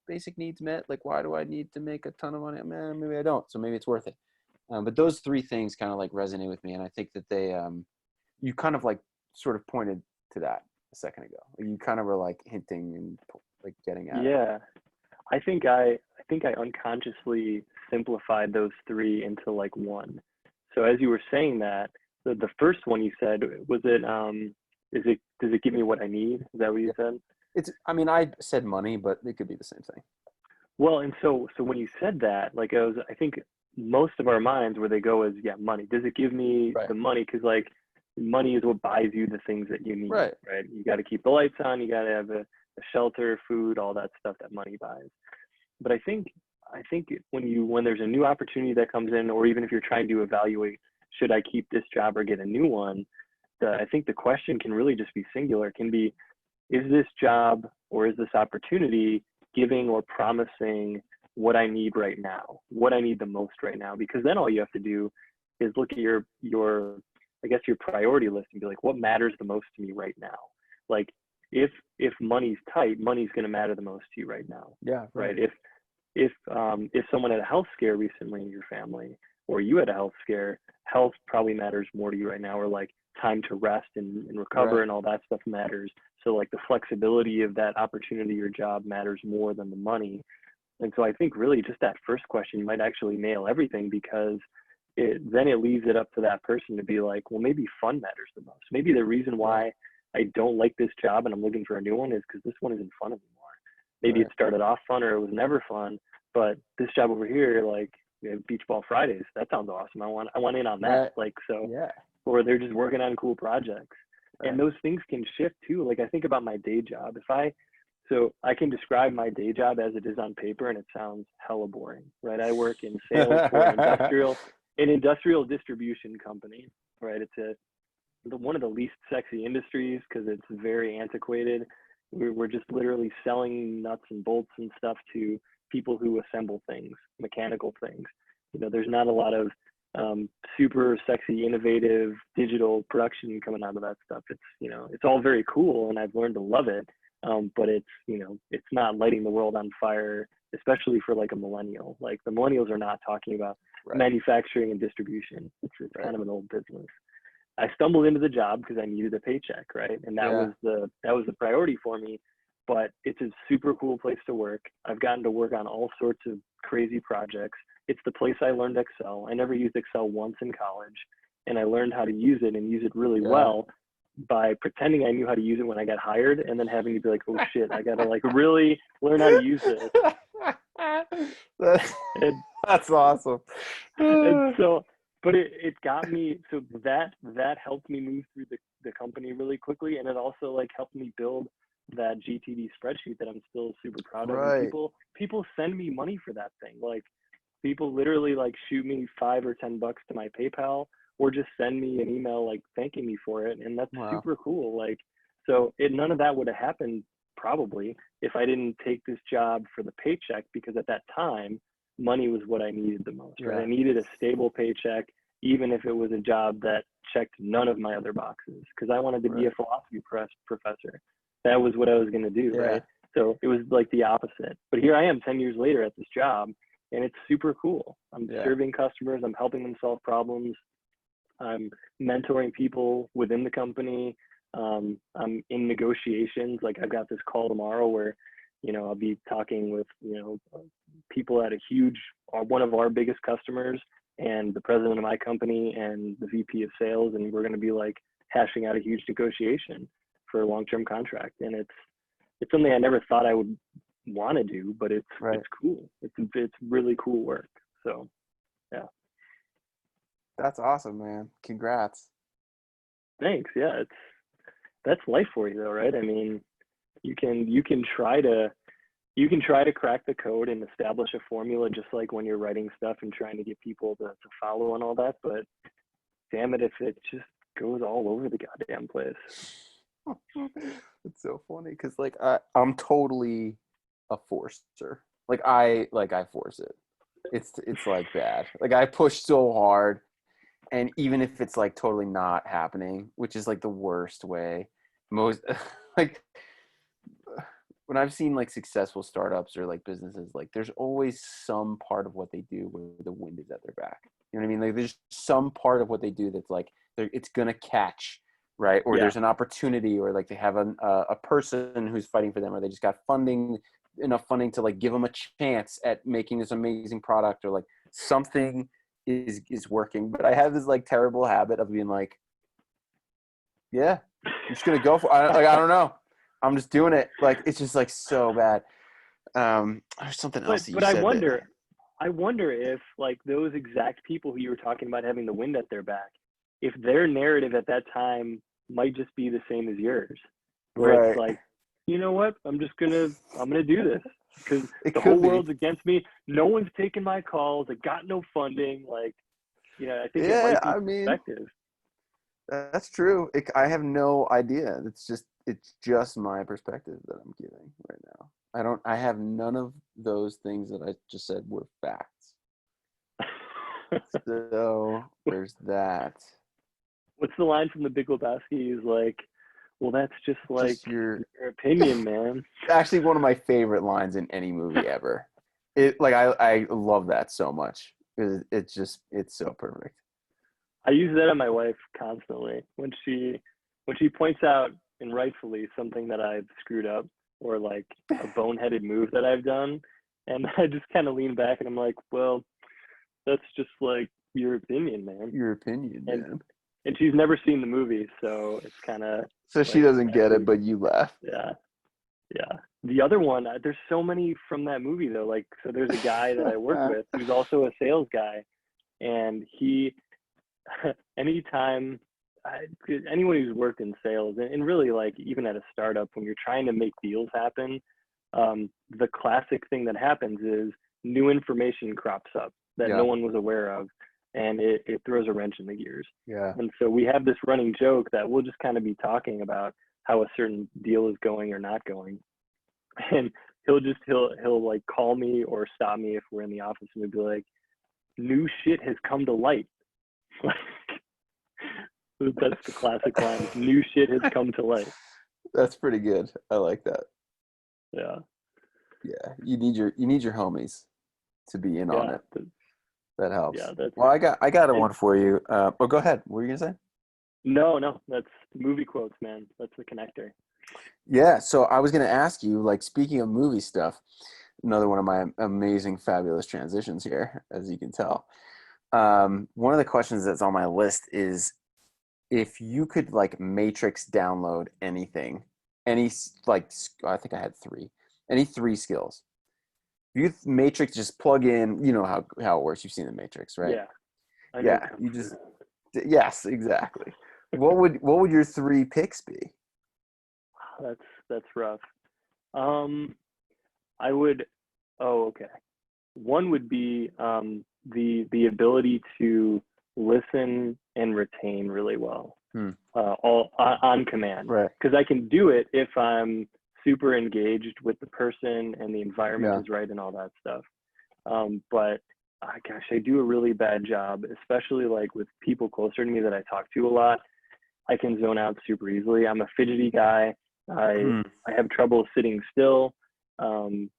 [SPEAKER 1] basic needs met. Like, why do I need to make a ton of money? Man, maybe I don't. So maybe it's worth it. But those three things kind of like resonate with me, and I think that you kind of like sort of pointed to that a second ago. You kind of were like hinting and like getting at it.
[SPEAKER 2] Yeah. I think I unconsciously simplified those three into like one. So as you were saying that, the first one you said, was it does it give me what I need? Is that what you
[SPEAKER 1] Yeah,
[SPEAKER 2] said?
[SPEAKER 1] I mean, I said money, but it could be the same thing.
[SPEAKER 2] Well, and so when you said that, like I think most of our minds where they go is, yeah, money. Does it give me
[SPEAKER 1] Right.
[SPEAKER 2] the money? Because like money is what buys you the things that you need,
[SPEAKER 1] Right.
[SPEAKER 2] right? You got to keep the lights on, you got to have a shelter, food, all that stuff that money buys. But I think when there's a new opportunity that comes in, or even if you're trying to evaluate, should I keep this job or get a new one? I think the question can really just be singular. It can be, is this job or is this opportunity giving or promising what I need right now, what I need the most right now? Because then all you have to do is look at your I guess your priority list and be like, what matters the most to me right now? Like if money's tight, money's going to matter the most to you right now,
[SPEAKER 1] Yeah.
[SPEAKER 2] right?
[SPEAKER 1] Right.
[SPEAKER 2] If someone had a health scare recently in your family, or you had a health scare, health probably matters more to you right now, or like time to rest and recover
[SPEAKER 1] Right.
[SPEAKER 2] and all that stuff matters. So like the flexibility of that opportunity or job matters more than the money. And so I think really just that first question might actually nail everything, because then it leaves it up to that person to be like, well, maybe fun matters the most. Maybe the reason
[SPEAKER 1] Yeah.
[SPEAKER 2] why I don't like this job and I'm looking for a new one is because this one isn't fun anymore. Maybe it
[SPEAKER 1] Right.
[SPEAKER 2] started off fun or it was never fun, but this job over here, like, beach ball Fridays, that sounds awesome. I want in on that.
[SPEAKER 1] Right.
[SPEAKER 2] Like, so,
[SPEAKER 1] Yeah.
[SPEAKER 2] or they're just working on cool projects. And
[SPEAKER 1] Right.
[SPEAKER 2] those things can shift too. Like I think about my day job. So I can describe my day job as it is on paper and it sounds hella boring, right? I work in sales for an industrial distribution company, right? It's one of the least sexy industries because it's very antiquated. We're just literally selling nuts and bolts and stuff to people who assemble things, mechanical things. There's not a lot of super sexy, innovative digital production coming out of that stuff. It's all very cool, and I've learned to love it. But it's not lighting the world on fire, especially for like a millennial. Like the millennials are not talking about
[SPEAKER 1] Right.
[SPEAKER 2] manufacturing and distribution. It's
[SPEAKER 1] Right.
[SPEAKER 2] kind of an old business. I stumbled into the job because I needed a paycheck, right? And
[SPEAKER 1] Yeah.
[SPEAKER 2] that was the priority for me. But it's a super cool place to work. I've gotten to work on all sorts of crazy projects. It's the place I learned Excel. I never used Excel once in college, and I learned how to use it and use it really
[SPEAKER 1] Yeah.
[SPEAKER 2] well by pretending I knew how to use it when I got hired, and then having to be like, oh shit, I gotta like really learn how to use this.
[SPEAKER 1] That-
[SPEAKER 2] And
[SPEAKER 1] that's awesome.
[SPEAKER 2] and so but it got me, so that helped me move through the company really quickly, and it also like helped me build that GTD spreadsheet that I'm still super proud of. And
[SPEAKER 1] Right.
[SPEAKER 2] people send me money for that thing. Like people literally like shoot me $5 or $10 to my PayPal, or just send me an email like thanking me for it, and that's
[SPEAKER 1] Wow.
[SPEAKER 2] super cool. Like so none of that would have happened probably if I didn't take this job for the paycheck, because at that time money was what I needed the most, right?
[SPEAKER 1] Yeah.
[SPEAKER 2] I needed a stable paycheck, even if it was a job that checked none of my other boxes, because I wanted to be a
[SPEAKER 1] Right.
[SPEAKER 2] philosophy professor. That was what I was going to do,
[SPEAKER 1] Yeah.
[SPEAKER 2] right? So it was like the opposite. But here I am 10 years later at this job, and it's super cool. I'm
[SPEAKER 1] Yeah.
[SPEAKER 2] serving customers, I'm helping them solve problems, I'm mentoring people within the company. I'm in negotiations. Like I've got this call tomorrow where, I'll be talking with, people at a huge, one of our biggest customers, and the president of my company and the VP of sales, and we're going to be like hashing out a huge negotiation for a long-term contract. And it's something I never thought I would want to do, but
[SPEAKER 1] Right.
[SPEAKER 2] it's cool. It's really cool work. So yeah,
[SPEAKER 1] That's awesome, man. Congrats.
[SPEAKER 2] thanks. Yeah, that's life for you though, right? I mean, you can try to crack the code and establish a formula, just like when you're writing stuff and trying to get people to follow and all that, but damn it if it just goes all over the goddamn place.
[SPEAKER 1] It's so funny because I'm totally a forcer. I force it. It's like bad. Like I push so hard, and even if it's like totally not happening, which is like the worst way, most like when I've seen like successful startups or like businesses, like there's always some part of what they do where the wind is at their back. You know what I mean? Like there's some part of what they do that's like it's gonna catch, right? Or
[SPEAKER 2] Yeah.
[SPEAKER 1] there's an opportunity, or like they have a person who's fighting for them, or they just got enough funding to like give them a chance at making this amazing product, or like something is working. But I have this like terrible habit of being like, yeah, I'm just gonna go for. I don't know. I'm just doing it. Like it's just like so bad. There's something
[SPEAKER 2] but
[SPEAKER 1] else that you
[SPEAKER 2] but I
[SPEAKER 1] said that.
[SPEAKER 2] wonder I wonder if like those exact people who you were talking about having the wind at their back, if their narrative at that time might just be the same as yours, where it's
[SPEAKER 1] Right.
[SPEAKER 2] like, you know what, I'm gonna do this because
[SPEAKER 1] It
[SPEAKER 2] the whole
[SPEAKER 1] could be.
[SPEAKER 2] world's against me. No one's taking my calls. I got no funding. Like, I think it
[SPEAKER 1] Yeah.
[SPEAKER 2] might be
[SPEAKER 1] I mean,
[SPEAKER 2] perspective.
[SPEAKER 1] that's true. I have no idea. It's just my perspective that I'm giving right now. I have none of those things that I just said were facts. So there's that.
[SPEAKER 2] What's the line from The Big Lebowski? He's like, well, that's just like
[SPEAKER 1] Just your
[SPEAKER 2] your opinion, man.
[SPEAKER 1] actually one of my favorite lines in any movie ever. I love that so much. It's so perfect.
[SPEAKER 2] I use that on my wife constantly when she points out, and rightfully, something that I've screwed up, or like a boneheaded move that I've done, and I just kind of lean back and I'm like, well, that's just like your opinion, man.
[SPEAKER 1] Your opinion,
[SPEAKER 2] And
[SPEAKER 1] man.
[SPEAKER 2] she's never seen the movie, so it's kind of
[SPEAKER 1] So she
[SPEAKER 2] like
[SPEAKER 1] doesn't get it,
[SPEAKER 2] actually,
[SPEAKER 1] but you laugh.
[SPEAKER 2] yeah, yeah. The other one, there's so many from that movie though. Like, so there's a guy that I work with who's also a sales guy, and he anytime anyone who's worked in sales, and really like even at a startup, when you're trying to make deals happen, the classic thing that happens is new information crops up that no
[SPEAKER 1] Yeah,
[SPEAKER 2] one was aware of, and it throws a wrench in the gears.
[SPEAKER 1] yeah.
[SPEAKER 2] And so we have this running joke that we'll just kind of be talking about how a certain deal is going or not going, and he'll like call me or stop me if we're in the office, and we'll be like, new shit has come to light. That's the classic line. New shit has come to light.
[SPEAKER 1] That's pretty good. I like that.
[SPEAKER 2] Yeah,
[SPEAKER 1] Yeah, you need your homies to be in on
[SPEAKER 2] yeah,
[SPEAKER 1] it. That helps.
[SPEAKER 2] yeah. That's
[SPEAKER 1] Well, I got one for you. Go ahead. What were you gonna say?
[SPEAKER 2] No, no, that's movie quotes, man. That's the connector.
[SPEAKER 1] Yeah, so I was gonna ask you, like, speaking of movie stuff, another one of my amazing, fabulous transitions here, as you can tell. One of the questions that's on my list is if you could like matrix download anything, I think I had three, any three skills. You matrix just plug in, you know how it works. You've seen the matrix, right?
[SPEAKER 2] Yeah, I know
[SPEAKER 1] Yeah,
[SPEAKER 2] Kung
[SPEAKER 1] you
[SPEAKER 2] Fu.
[SPEAKER 1] just yes, exactly. What would your three picks be?
[SPEAKER 2] That's rough. Um, I would. Oh, okay. One would be the ability to listen and retain really well,
[SPEAKER 1] Hmm.
[SPEAKER 2] all on command.
[SPEAKER 1] Right.
[SPEAKER 2] Because I can do it if I'm super engaged with the person and the environment
[SPEAKER 1] Yeah.
[SPEAKER 2] is right and all that stuff. But gosh, I do a really bad job, especially like with people closer to me that I talk to a lot. I can zone out super easily. I'm a fidgety guy. I
[SPEAKER 1] Hmm.
[SPEAKER 2] I have trouble sitting still. Um,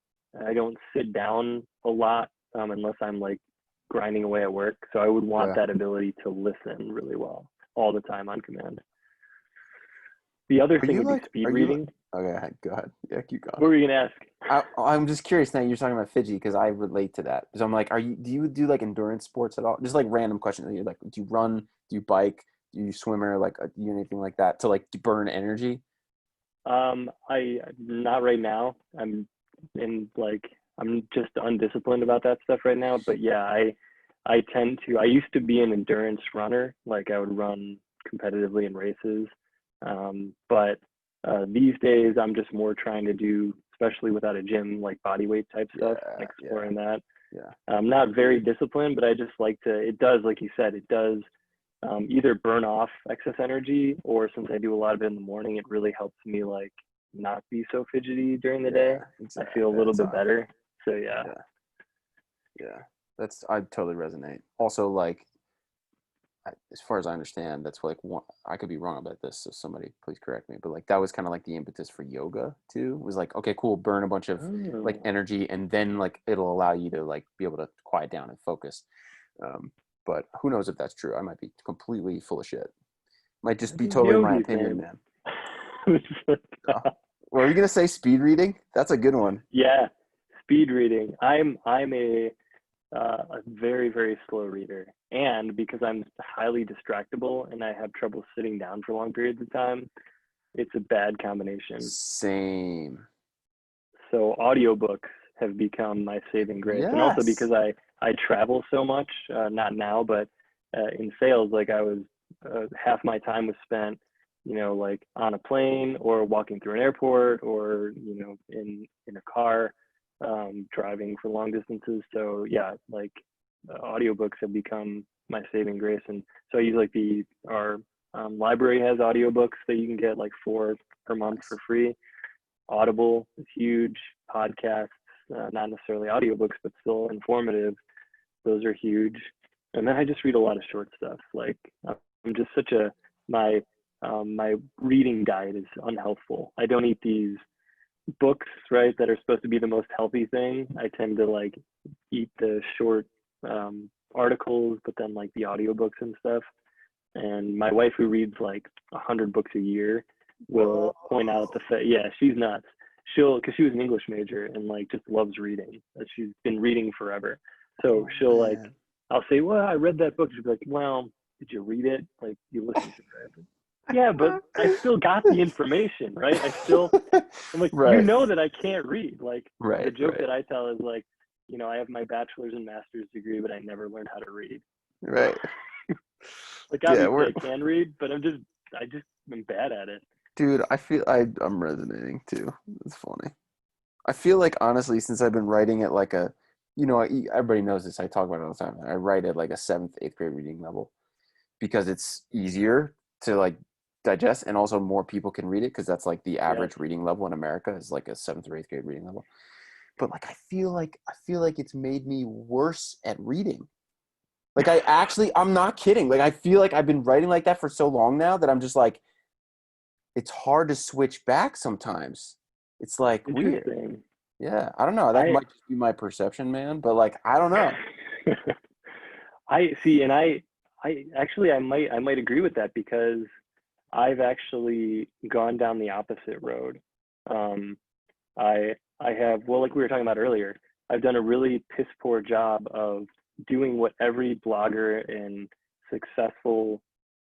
[SPEAKER 2] I don't sit down a lot unless I'm like grinding away at work. So I would want
[SPEAKER 1] Yeah.
[SPEAKER 2] that ability to listen really well all the time on command. The other
[SPEAKER 1] Are
[SPEAKER 2] thing
[SPEAKER 1] you
[SPEAKER 2] would be
[SPEAKER 1] like?
[SPEAKER 2] speed
[SPEAKER 1] Are you?
[SPEAKER 2] reading.
[SPEAKER 1] Okay, go ahead. Yeah, keep going.
[SPEAKER 2] What were you gonna ask?
[SPEAKER 1] I'm just curious now. You're talking about Fiji because I relate to that. So I'm like, do you do like endurance sports at all? Just like random questions. You're like, do you run? Do you bike? Do you swim or like do you anything like that to like to burn energy?
[SPEAKER 2] I not right now. In like I'm just undisciplined about that stuff right now. But yeah, I tend to. I used to be an endurance runner. Like I would run competitively in races. But these days I'm just more trying to do, especially without a gym, like body weight type stuff and
[SPEAKER 1] Yeah, yeah,
[SPEAKER 2] exploring that.
[SPEAKER 1] yeah,
[SPEAKER 2] I'm not very disciplined, but I just like to. It does, like you said, it does either burn off excess energy, or since I do a lot of it in the morning, it really helps me like not be so fidgety during the day.
[SPEAKER 1] yeah.
[SPEAKER 2] I feel a
[SPEAKER 1] Exactly.
[SPEAKER 2] little
[SPEAKER 1] That's how
[SPEAKER 2] bit
[SPEAKER 1] I
[SPEAKER 2] better.
[SPEAKER 1] feel.
[SPEAKER 2] So yeah.
[SPEAKER 1] Yeah, yeah. That's I totally resonate. Also, like as far as I understand, that's like one. I could be wrong about this, so somebody please correct me. But like that was kind of like the impetus for yoga too. It was like, okay, cool, burn a bunch of like
[SPEAKER 2] Oh,
[SPEAKER 1] energy, and then like it'll allow you to like be able to quiet down and focus. Um, but who knows if that's true? I might be completely full of shit. Might just
[SPEAKER 2] I
[SPEAKER 1] be
[SPEAKER 2] do
[SPEAKER 1] totally my
[SPEAKER 2] yogis,
[SPEAKER 1] opinion,
[SPEAKER 2] man.
[SPEAKER 1] man. So, were you gonna say speed reading? That's a good one.
[SPEAKER 2] Yeah, speed reading. I'm a very very slow reader, and because I'm highly distractible and I have trouble sitting down for long periods of time, it's a bad combination.
[SPEAKER 1] Same.
[SPEAKER 2] So audiobooks have become my saving grace, and also
[SPEAKER 1] Yes.
[SPEAKER 2] because I travel so much, not now, but in sales, like I was half my time was spent, like on a plane or walking through an airport or in a car, driving for long distances. So yeah, like audiobooks have become my saving grace, and so I use like the our library has audiobooks that you can get like 4 per month for
[SPEAKER 1] Nice.
[SPEAKER 2] free. Audible is huge. Podcasts, not necessarily audiobooks, but still informative. Those are huge. And then I just read a lot of short stuff. Like I'm just such a my reading diet is unhealthful. I don't eat these books, right, that are supposed to be the most healthy thing. I tend to like eat the short articles, but then like the audiobooks and stuff. And my wife, who reads like 100 books a year,
[SPEAKER 1] Whoa.
[SPEAKER 2] will point out the fact, yeah, she's nuts. Because she was an English major and like just loves reading. She's been reading forever. So
[SPEAKER 1] Oh
[SPEAKER 2] she'll like,
[SPEAKER 1] man.
[SPEAKER 2] I'll say, well, I read that book. She'll be like, well, did you read it? Like, you listened to it. Yeah, but I still got the information, right? I'm like,
[SPEAKER 1] Right.
[SPEAKER 2] that I can't read. Like, the
[SPEAKER 1] Right.
[SPEAKER 2] joke
[SPEAKER 1] Right.
[SPEAKER 2] that I tell is like, I have my bachelor's and master's degree, but I never learned how to read. So,
[SPEAKER 1] Right.
[SPEAKER 2] like,
[SPEAKER 1] Yeah,
[SPEAKER 2] obviously
[SPEAKER 1] we're
[SPEAKER 2] I can read, but I just am bad at it.
[SPEAKER 1] dude, I feel I'm resonating too. It's funny. I feel like honestly, since I've been writing at like a, everybody knows this. I talk about it all the time. I write at like a seventh, eighth grade reading level because it's easier to like digest, and also more people can read it because that's like the
[SPEAKER 2] Yes.
[SPEAKER 1] average reading level in America is like a seventh or eighth grade reading level. But like I feel like it's made me worse at reading. Like I'm not kidding. Like I feel like I've been writing like that for so long now that I'm just like it's hard to switch back sometimes. It's like weird.
[SPEAKER 2] Interesting.
[SPEAKER 1] Yeah, I don't know. That
[SPEAKER 2] I
[SPEAKER 1] might just be my perception, man. But like, I don't know.
[SPEAKER 2] I see, and I might agree with that because I've actually gone down the opposite road. Um, I have, well, like we were talking about earlier, I've done a really piss poor job of doing what every blogger and successful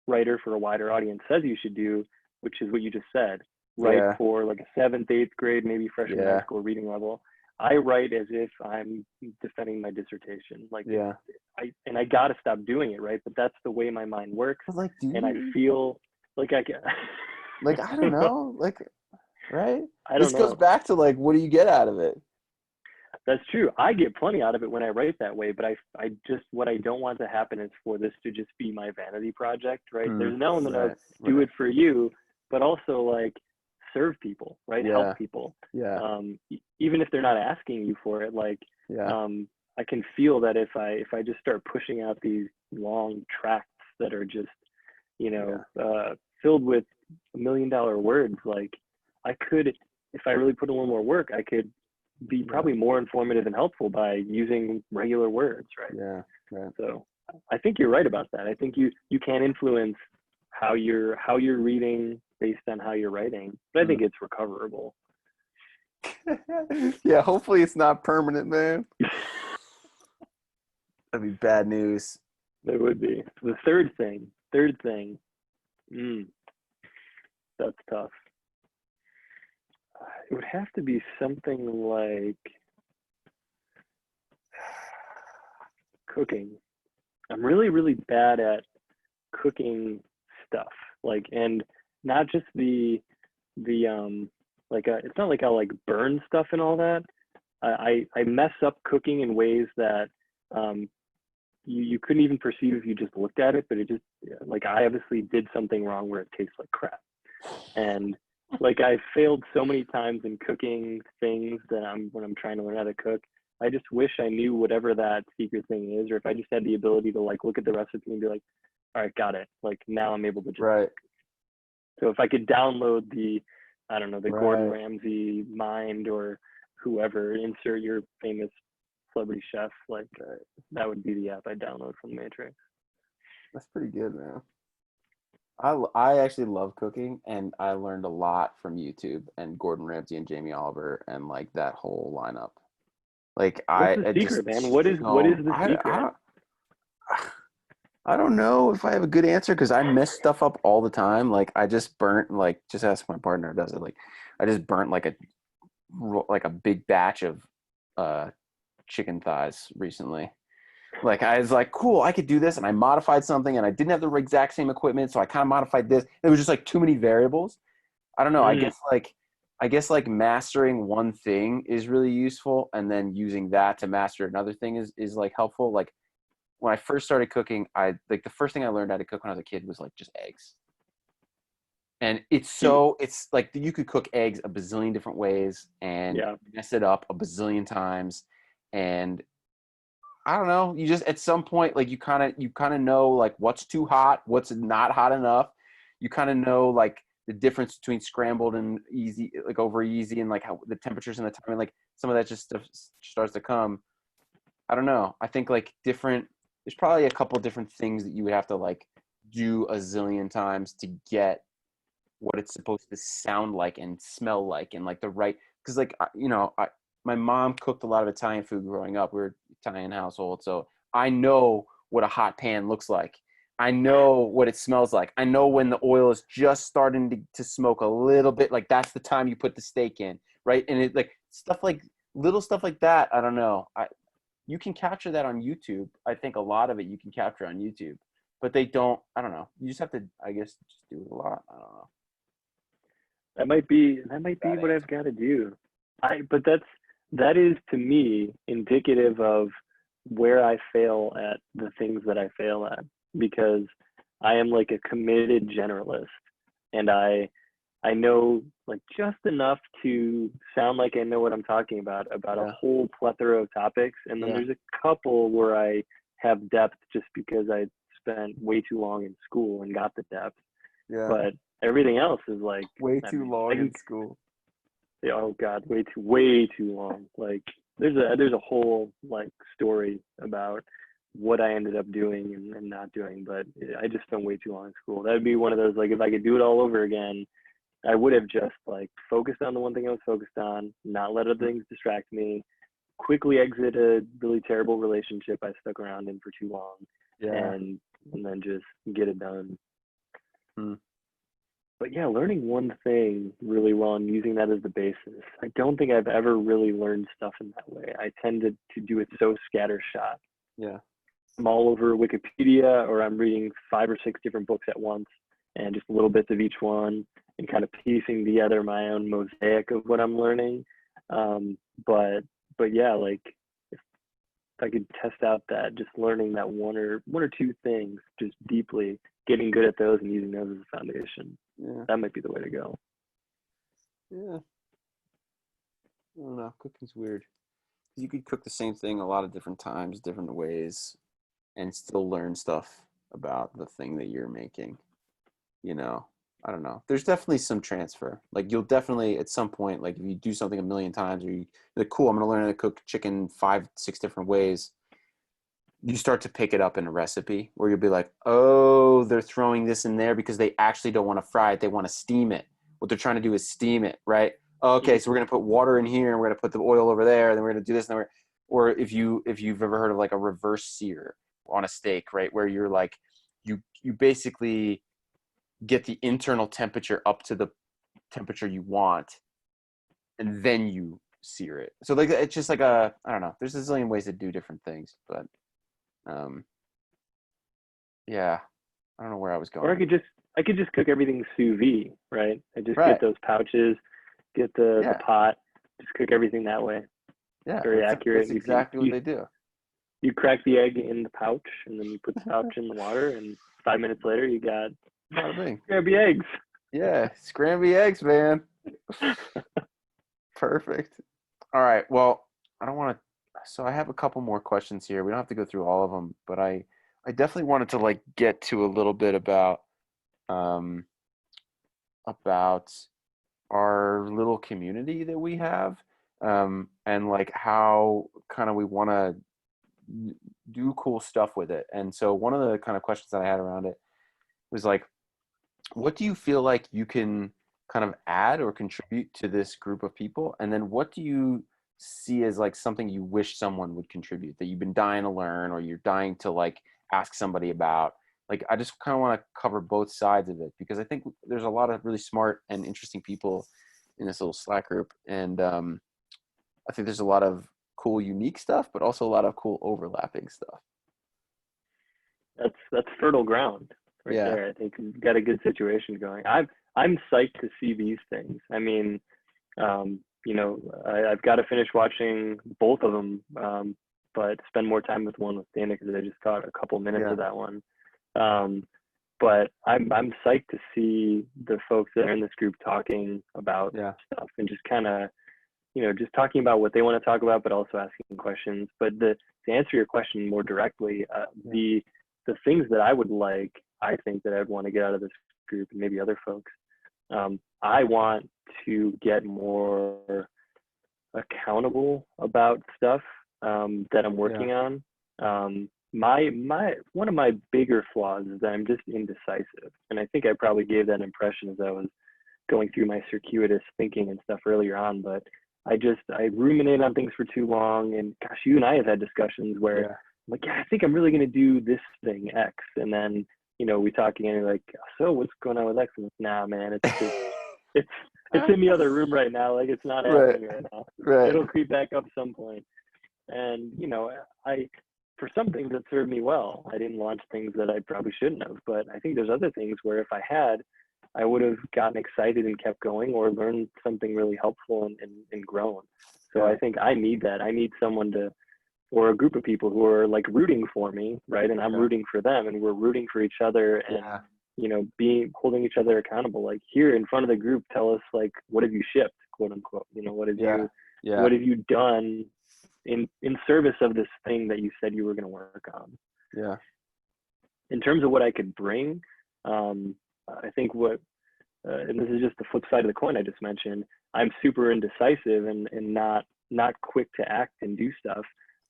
[SPEAKER 2] writer for a wider audience says you should do, which is what you just said. Write
[SPEAKER 1] Yeah.
[SPEAKER 2] for like a seventh, eighth grade, maybe freshman high
[SPEAKER 1] Yeah.
[SPEAKER 2] school reading level. I write as if I'm defending my dissertation. Like
[SPEAKER 1] Yeah.
[SPEAKER 2] I got to stop doing it, right? But that's the way my mind works,
[SPEAKER 1] But like, do
[SPEAKER 2] and I
[SPEAKER 1] you?
[SPEAKER 2] feel like I get.
[SPEAKER 1] Like, I don't know. Like, right?
[SPEAKER 2] I
[SPEAKER 1] This
[SPEAKER 2] don't
[SPEAKER 1] goes
[SPEAKER 2] know.
[SPEAKER 1] back to like, what do you get out of it?
[SPEAKER 2] That's true. I get plenty out of it when I write that way, but I just what I don't want to happen is for this to just be my vanity project, right? There's an element of
[SPEAKER 1] Right.
[SPEAKER 2] do
[SPEAKER 1] Right.
[SPEAKER 2] it for you, but also like serve people, right? Help
[SPEAKER 1] Yeah.
[SPEAKER 2] people.
[SPEAKER 1] Yeah.
[SPEAKER 2] Even if they're not asking you for it, like
[SPEAKER 1] Yeah.
[SPEAKER 2] I can feel that if I just start pushing out these long tracts that are just
[SPEAKER 1] Yeah.
[SPEAKER 2] filled with $1 million words, like I could, if I really put a little more work, I could be
[SPEAKER 1] Yeah.
[SPEAKER 2] probably more informative and helpful by using regular words, right?
[SPEAKER 1] Yeah. Right.
[SPEAKER 2] So I think you're right about that. I think you can influence how you're reading based on how you're writing, but I think
[SPEAKER 1] Mm.
[SPEAKER 2] it's recoverable.
[SPEAKER 1] Yeah. Hopefully, it's not permanent, man. That'd be bad news.
[SPEAKER 2] There would be the third thing. Mm, that's tough. It would have to be something like cooking. I'm really, really bad at cooking stuff. Like, and not just the like it's not like I'll like burn stuff and all that. I mess up cooking in ways that um you couldn't even perceive if you just looked at it, but it just like I obviously did something wrong where it tastes like crap. And like I failed so many times in cooking things that when I'm trying to learn how to cook. I just wish I knew whatever that secret thing is, or if I just had the ability to like look at the recipe and be like, all right, got it. Like now I'm able to just
[SPEAKER 1] Right.
[SPEAKER 2] cook. So if I could download I don't know, the Gordon
[SPEAKER 1] Right.
[SPEAKER 2] Ramsay mind or whoever, insert your famous celebrity chef, like that would be the app I download from the Matrix.
[SPEAKER 1] That's pretty good, man. I actually love cooking, and I learned a lot from YouTube and Gordon Ramsay and Jamie Oliver and like that whole lineup. Like
[SPEAKER 2] What's the
[SPEAKER 1] I
[SPEAKER 2] secret,
[SPEAKER 1] just
[SPEAKER 2] man? What is
[SPEAKER 1] so
[SPEAKER 2] the secret?
[SPEAKER 1] I don't know if I have a good answer because I mess stuff up all the time. Like I just burnt like just ask my partner does it. Like I just burnt like a big batch of uh chicken thighs recently. Like I was like, cool, I could do this, and I modified something, and I didn't have the exact same equipment, so I kind of modified this. It was just like too many variables. I don't know.
[SPEAKER 2] Mm,
[SPEAKER 1] I guess like mastering one thing is really useful, and then using that to master another thing is like helpful. Like when I first started cooking, I like the first thing I learned how to cook when I was a kid was like just eggs. And it's like you could cook eggs a bazillion different ways and
[SPEAKER 2] yeah.
[SPEAKER 1] mess it up a bazillion times. And I don't know. You just at some point, like you kind of know like what's too hot, what's not hot enough. You kind of know like the difference between scrambled and easy, like over easy, and like how the temperatures and the time, and like some of that just stuff starts to come. I don't know. I think like different. There's probably a couple different things that you would have to like do a zillion times to get what it's supposed to sound like and smell like, and like the right. Because like my mom cooked a lot of Italian food growing up. We were Italian household, so I know what a hot pan looks like. I know what it smells like. I know when the oil is just starting to smoke a little bit. Like that's the time you put the steak in, right? And it like stuff like little stuff like that. I don't know. You can capture that on YouTube. I think a lot of it you can capture on YouTube, but they don't. I don't know. You just have to, I guess, just do it a lot. I don't know.
[SPEAKER 2] That might be
[SPEAKER 1] Bad
[SPEAKER 2] what I've
[SPEAKER 1] answer.
[SPEAKER 2] got to do. But that is to me indicative of where I fail at the things that I fail at, because I am like a committed generalist, and I know like just enough to sound like I know what I'm talking about a
[SPEAKER 1] Yeah,
[SPEAKER 2] whole plethora of topics, and then
[SPEAKER 1] yeah,
[SPEAKER 2] there's a couple where I have depth just because I spent way too long in school and got the depth,
[SPEAKER 1] yeah.
[SPEAKER 2] but everything else is like,
[SPEAKER 1] Way
[SPEAKER 2] I
[SPEAKER 1] too
[SPEAKER 2] mean, I
[SPEAKER 1] long
[SPEAKER 2] can,
[SPEAKER 1] in school.
[SPEAKER 2] oh God, way too long. Like there's a whole like story about what I ended up doing and not doing. But I just spent way too long in school. That would be one of those, like, if I could do it all over again, I would have just like focused on the one thing I was focused on, not let other things distract me, quickly exit a really terrible relationship I stuck around in for too long,
[SPEAKER 1] Yeah.
[SPEAKER 2] and then just get it done.
[SPEAKER 1] Hmm.
[SPEAKER 2] But yeah, learning one thing really well and using that as the basis. I don't think I've ever really learned stuff in that way. I tended to do it so scattershot.
[SPEAKER 1] Yeah.
[SPEAKER 2] I'm all over Wikipedia, or I'm reading 5 or 6 different books at once and just little bits of each one and kind of piecing together my own mosaic of what I'm learning. Um, but but yeah, like if I could test out that, just learning that one or two things just deeply, getting good at those and using those as a foundation,
[SPEAKER 1] Yeah.
[SPEAKER 2] that might be the way to go.
[SPEAKER 1] Yeah. I don't know. Cooking's weird. You could cook the same thing a lot of different times, different ways, and still learn stuff about the thing that you're making. You know, I don't know. There's definitely some transfer. Like you'll definitely at some point, like if you do something a million times, or you're like, cool, I'm gonna learn how to cook chicken 5, 6 different ways. You start to pick it up in a recipe where you'll be like, oh, they're throwing this in there because they actually don't want to fry it. They want to steam it. What they're trying to do is steam it, right? Okay, so we're gonna put water in here and we're gonna put the oil over there, and then we're gonna do this, and then or if you've ever heard of like a reverse sear on a steak, right? Where you're like you basically get the internal temperature up to the temperature you want, and then you sear it. So like it's just like I don't know. There's a zillion ways to do different things, but um, yeah, I don't know where I was
[SPEAKER 2] Or
[SPEAKER 1] going.
[SPEAKER 2] I could just cook everything sous vide, right? I just get
[SPEAKER 1] Right.
[SPEAKER 2] those pouches, get the
[SPEAKER 1] Yeah.
[SPEAKER 2] pot, just cook everything that way.
[SPEAKER 1] Yeah.
[SPEAKER 2] Very
[SPEAKER 1] That's
[SPEAKER 2] accurate.
[SPEAKER 1] exactly what they do.
[SPEAKER 2] You crack the egg in the pouch, and then you put the pouch in the water, and 5 minutes later you got
[SPEAKER 1] Not a thing.
[SPEAKER 2] scrambled eggs.
[SPEAKER 1] Yeah. Scrambled eggs, man. Perfect. All right. Well, I don't want to. So I have a couple more questions here. We don't have to go through all of them, but I definitely wanted to like get to a little bit um, about our little community that we have, and like how kind of we want to do cool stuff with it. And so one of the kind of questions that I had around it was like, what do you feel like you can kind of add or contribute to this group of people? And then what do you see as like something you wish someone would contribute that you've been dying to learn or you're dying to like ask somebody about? Like, I just kind of want to cover both sides of it because I think there's a lot of really smart and interesting people in this little Slack group. And I think there's a lot of cool, unique stuff, but also a lot of cool overlapping stuff.
[SPEAKER 2] That's fertile ground right
[SPEAKER 1] Yeah.
[SPEAKER 2] there. I think we've got a good situation going. I'm psyched to see these things. I mean, I've got to finish watching both of them, but spend more time with one with Dana because I just caught a couple minutes
[SPEAKER 1] Yeah.
[SPEAKER 2] of that one. Um, but I'm psyched to see the folks that are in this group talking about
[SPEAKER 1] Yeah.
[SPEAKER 2] stuff and just kind of, just talking about what they want to talk about, but also asking questions. But to answer your question more directly,
[SPEAKER 1] Yeah.
[SPEAKER 2] the things that I would like, I think that I'd want to get out of this group and maybe other folks. I want to get more accountable about stuff that I'm
[SPEAKER 1] Yeah.
[SPEAKER 2] working on. My one of my bigger flaws is that I'm just indecisive, and I think I probably gave that impression as I was going through my circuitous thinking and stuff earlier on. But I ruminate on things for too long, and gosh, you and I have had discussions where
[SPEAKER 1] Yeah.
[SPEAKER 2] I'm like, yeah, I think I'm really gonna do this thing X, and then we talk again, and you're like, so what's going on with X? And it's, nah, man, it's just it's it's in the other room right now. Like it's not
[SPEAKER 1] Right.
[SPEAKER 2] happening right now.
[SPEAKER 1] Right.
[SPEAKER 2] It'll creep back up some point. And I for some things that served me well. I didn't launch things that I probably shouldn't have, but I think there's other things where if I had, I would have gotten excited and kept going or learned something really helpful and grown. So
[SPEAKER 1] Yeah.
[SPEAKER 2] I think I need that. I need someone to or a group of people who are like rooting for me, right? And I'm
[SPEAKER 1] Yeah.
[SPEAKER 2] rooting for them and we're rooting for each other and
[SPEAKER 1] Yeah.
[SPEAKER 2] being holding each other accountable. Like here in front of the group, tell us like what have you shipped, quote unquote.
[SPEAKER 1] Yeah.
[SPEAKER 2] What
[SPEAKER 1] Yeah.
[SPEAKER 2] have you done in service of this thing that you said you were going to work on?
[SPEAKER 1] Yeah.
[SPEAKER 2] In terms of what I could bring, I think and this is just the flip side of the coin I just mentioned. I'm super indecisive and not quick to act and do stuff.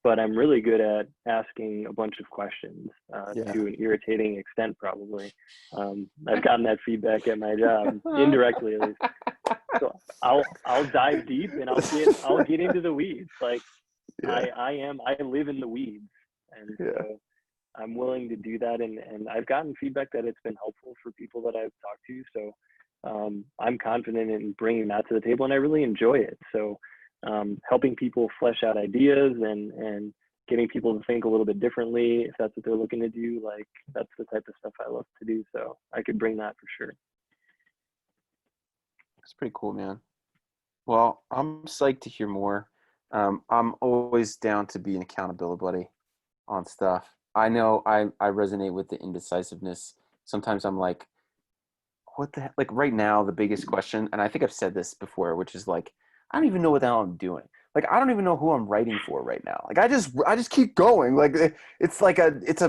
[SPEAKER 2] but I'm really good at asking a bunch of questions
[SPEAKER 1] Yeah.
[SPEAKER 2] to an irritating extent, probably. I've gotten that feedback at my job, indirectly at least. So I'll dive deep and I'll get into the weeds. Like
[SPEAKER 1] Yeah.
[SPEAKER 2] I live in the weeds, and
[SPEAKER 1] Yeah.
[SPEAKER 2] so I'm willing to do that. And I've gotten feedback that it's been helpful for people that I've talked to. So I'm confident in bringing that to the table, and I really enjoy it. So helping people flesh out ideas and getting people to think a little bit differently, if that's what they're looking to do, like that's the type of stuff I love to do. So I could bring that for sure.
[SPEAKER 1] It's pretty cool, man. Well, I'm psyched to hear more. I'm always down to be an accountability buddy on stuff. I know I resonate with the indecisiveness. Sometimes I'm like, what the heck? Like right now, the biggest question, and I think I've said this before, which is like, I don't even know what the hell I'm doing. Like I don't even know who I'm writing for right now. Like I just keep going. Like it's like it's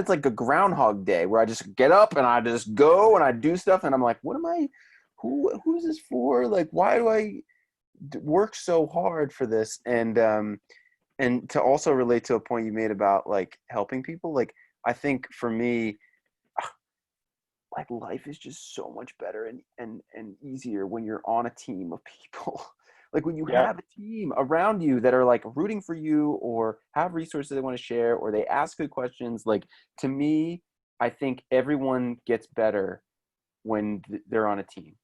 [SPEAKER 1] like a groundhog day where I just get up and I just go and I do stuff and I'm like, what am I? Who's this for? Like why do I work so hard for this? And to also relate to a point you made about like helping people, like I think for me, like life is just so much better and easier when you're on a team of people. Like when you
[SPEAKER 2] Yeah,
[SPEAKER 1] have a team around you that are like rooting for you or have resources they want to share or they ask good questions. Like to me, I think everyone gets better when they're on a team.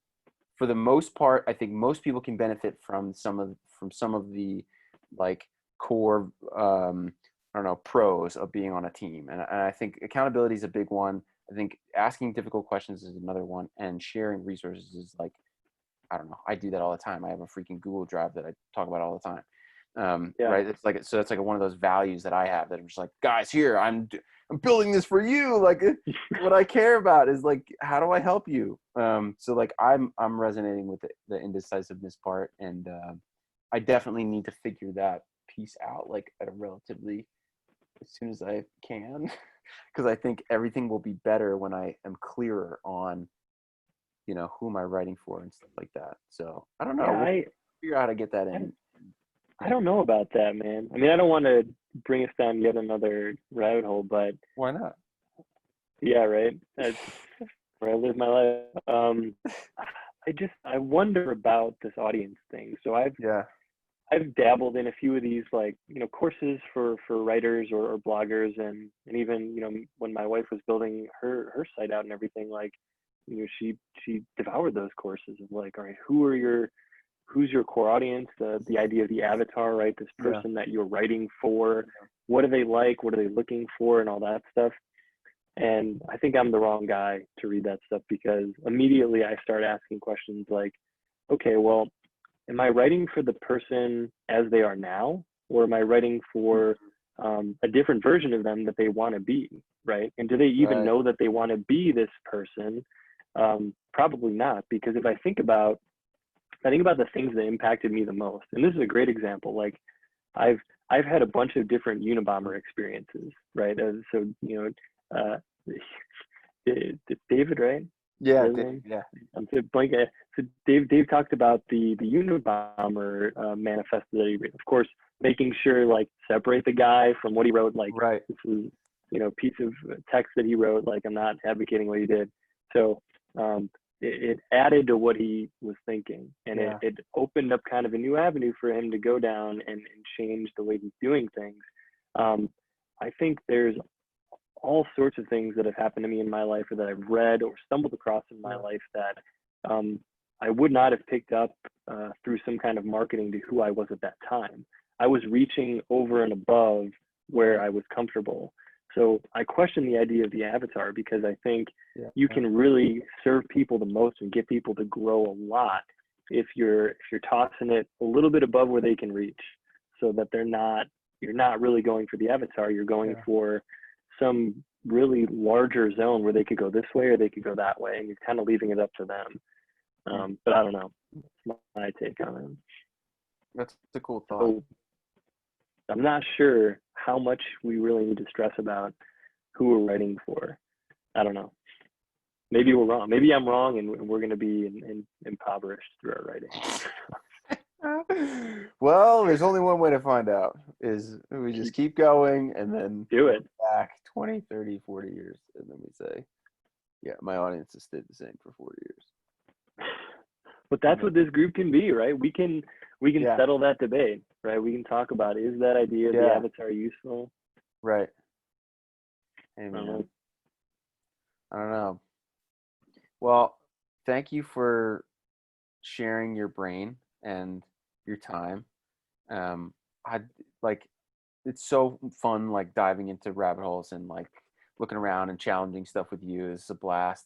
[SPEAKER 1] For the most part, I think most people can benefit from some of the like core I don't know pros of being on a team, and I think accountability is a big one. I think asking difficult questions is another one, and sharing resources is like I don't know. I do that all the time. I have a freaking Google Drive that I talk about all the time.
[SPEAKER 2] yeah.
[SPEAKER 1] Right? It's like so. It's like one of those values that I have that I'm just like, guys, here I'm building this for you. Like what I care about is like how do I help you? So like I'm resonating with the indecisiveness part, and I definitely need to figure that piece out like at a relatively as soon as I can, because I think everything will be better when I am clearer on who am I writing for and stuff like that. So I don't know.
[SPEAKER 2] Yeah,
[SPEAKER 1] We'll figure out how to get that
[SPEAKER 2] I
[SPEAKER 1] in.
[SPEAKER 2] I don't know about that, man. I mean, I don't want to bring us down yet another rabbit hole, but
[SPEAKER 1] Why not?
[SPEAKER 2] yeah, right. That's where I live my life. I wonder about this audience thing. So
[SPEAKER 1] Yeah.
[SPEAKER 2] I've dabbled in a few of these like courses for writers or bloggers, and even when my wife was building her site out and everything, like she devoured those courses of like, all right, who's your core audience, the idea of the avatar, right? This
[SPEAKER 1] Yeah.
[SPEAKER 2] person that you're writing for, what do they like, what are they looking for, and all that stuff. And I think I'm the wrong guy to read that stuff, because immediately I start asking questions like, okay, well, am I writing for the person as they are now, or am I writing for a different version of them that they want to be, right? And do they even
[SPEAKER 1] Right.
[SPEAKER 2] know that they want to be this person? Probably not, because if I think about the things that impacted me the most, and this is a great example. Like I've I've had a bunch of different Unabomber experiences, right? So uh, it's David, right?
[SPEAKER 1] Yeah.
[SPEAKER 2] His name?
[SPEAKER 1] Yeah.
[SPEAKER 2] I'm so blank. So Dave talked about the Unabomber manifesto that he read. Of course, making sure like separate the guy from what he wrote. Like
[SPEAKER 1] Right.
[SPEAKER 2] this is piece of text that he wrote. Like I'm not advocating what he did. So um, it added to what he was thinking, and
[SPEAKER 1] Yeah.
[SPEAKER 2] it opened up kind of a new avenue for him to go down and change the way he's doing things. Um, I think there's all sorts of things that have happened to me in my life, or that I've read or stumbled across in my
[SPEAKER 1] Yeah.
[SPEAKER 2] life, that I would not have picked up through some kind of marketing to who I was at that time. I was reaching over and above where I was comfortable. So I question the idea of the avatar, because I think
[SPEAKER 1] Yeah.
[SPEAKER 2] you can really serve people the most and get people to grow a lot if you're tossing it a little bit above where they can reach, so that you're not really going for the avatar, you're going
[SPEAKER 1] Yeah.
[SPEAKER 2] for some really larger zone where they could go this way or they could go that way, and you're kind of leaving it up to them.
[SPEAKER 1] Yeah.
[SPEAKER 2] But I don't know. That's my take on it.
[SPEAKER 1] That's a cool thought.
[SPEAKER 2] So I'm not sure how much we really need to stress about who we're writing for. I don't know. Maybe we're wrong. Maybe I'm wrong, and we're going to be impoverished through our writing.
[SPEAKER 1] Well, there's only one way to find out is we just
[SPEAKER 2] Keep
[SPEAKER 1] keep going and then
[SPEAKER 2] do
[SPEAKER 1] look
[SPEAKER 2] it.
[SPEAKER 1] back 20, 30, 40 years. And then we say, yeah, my audience has stayed the same for 40 years.
[SPEAKER 2] But
[SPEAKER 1] And
[SPEAKER 2] that's
[SPEAKER 1] then,
[SPEAKER 2] what this group can be, right? We can
[SPEAKER 1] yeah,
[SPEAKER 2] settle that debate, right? We can talk about, is that idea, the
[SPEAKER 1] yeah,
[SPEAKER 2] avatar, useful?
[SPEAKER 1] right. Hey,
[SPEAKER 2] I don't
[SPEAKER 1] man.
[SPEAKER 2] know.
[SPEAKER 1] I don't know. Well, thank you for sharing your brain and your time. I like it's so fun like diving into rabbit holes and like looking around and challenging stuff with you. It's a blast.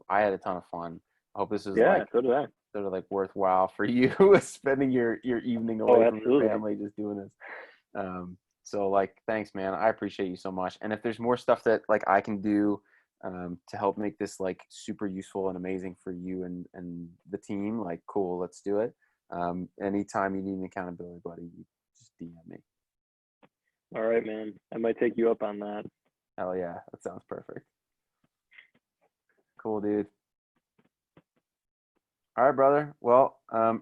[SPEAKER 1] I had a ton of fun. I hope this is
[SPEAKER 2] Yeah,
[SPEAKER 1] like
[SPEAKER 2] so do I.
[SPEAKER 1] sort of like worthwhile for you spending your evening
[SPEAKER 2] Oh,
[SPEAKER 1] away from your
[SPEAKER 2] absolutely.
[SPEAKER 1] family just doing this. So like thanks man, I appreciate you so much. And if there's more stuff that like I can do to help make this like super useful and amazing for you and the team, like cool, let's do it. Anytime you need an accountability buddy, you just DM me.
[SPEAKER 2] All right, man. I might take you up on that.
[SPEAKER 1] Hell yeah, that sounds perfect. Cool, dude. All right, brother. Well,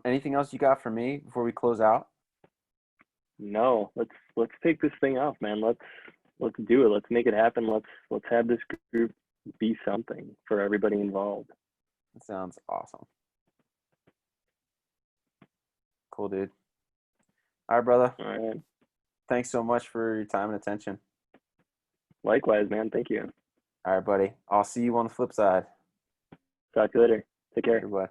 [SPEAKER 1] anything else you got for me before we close out?
[SPEAKER 2] No, let's take this thing off, man. Let's do it. Let's make it happen. Let's have this group be something for everybody involved.
[SPEAKER 1] That sounds awesome. Cool, dude. All right, brother.
[SPEAKER 2] All right.
[SPEAKER 1] Thanks so much for your time and attention.
[SPEAKER 2] Likewise, man. Thank you.
[SPEAKER 1] All right, buddy. I'll see you on the flip side.
[SPEAKER 2] Talk to you later. Take care.
[SPEAKER 1] Later, bud.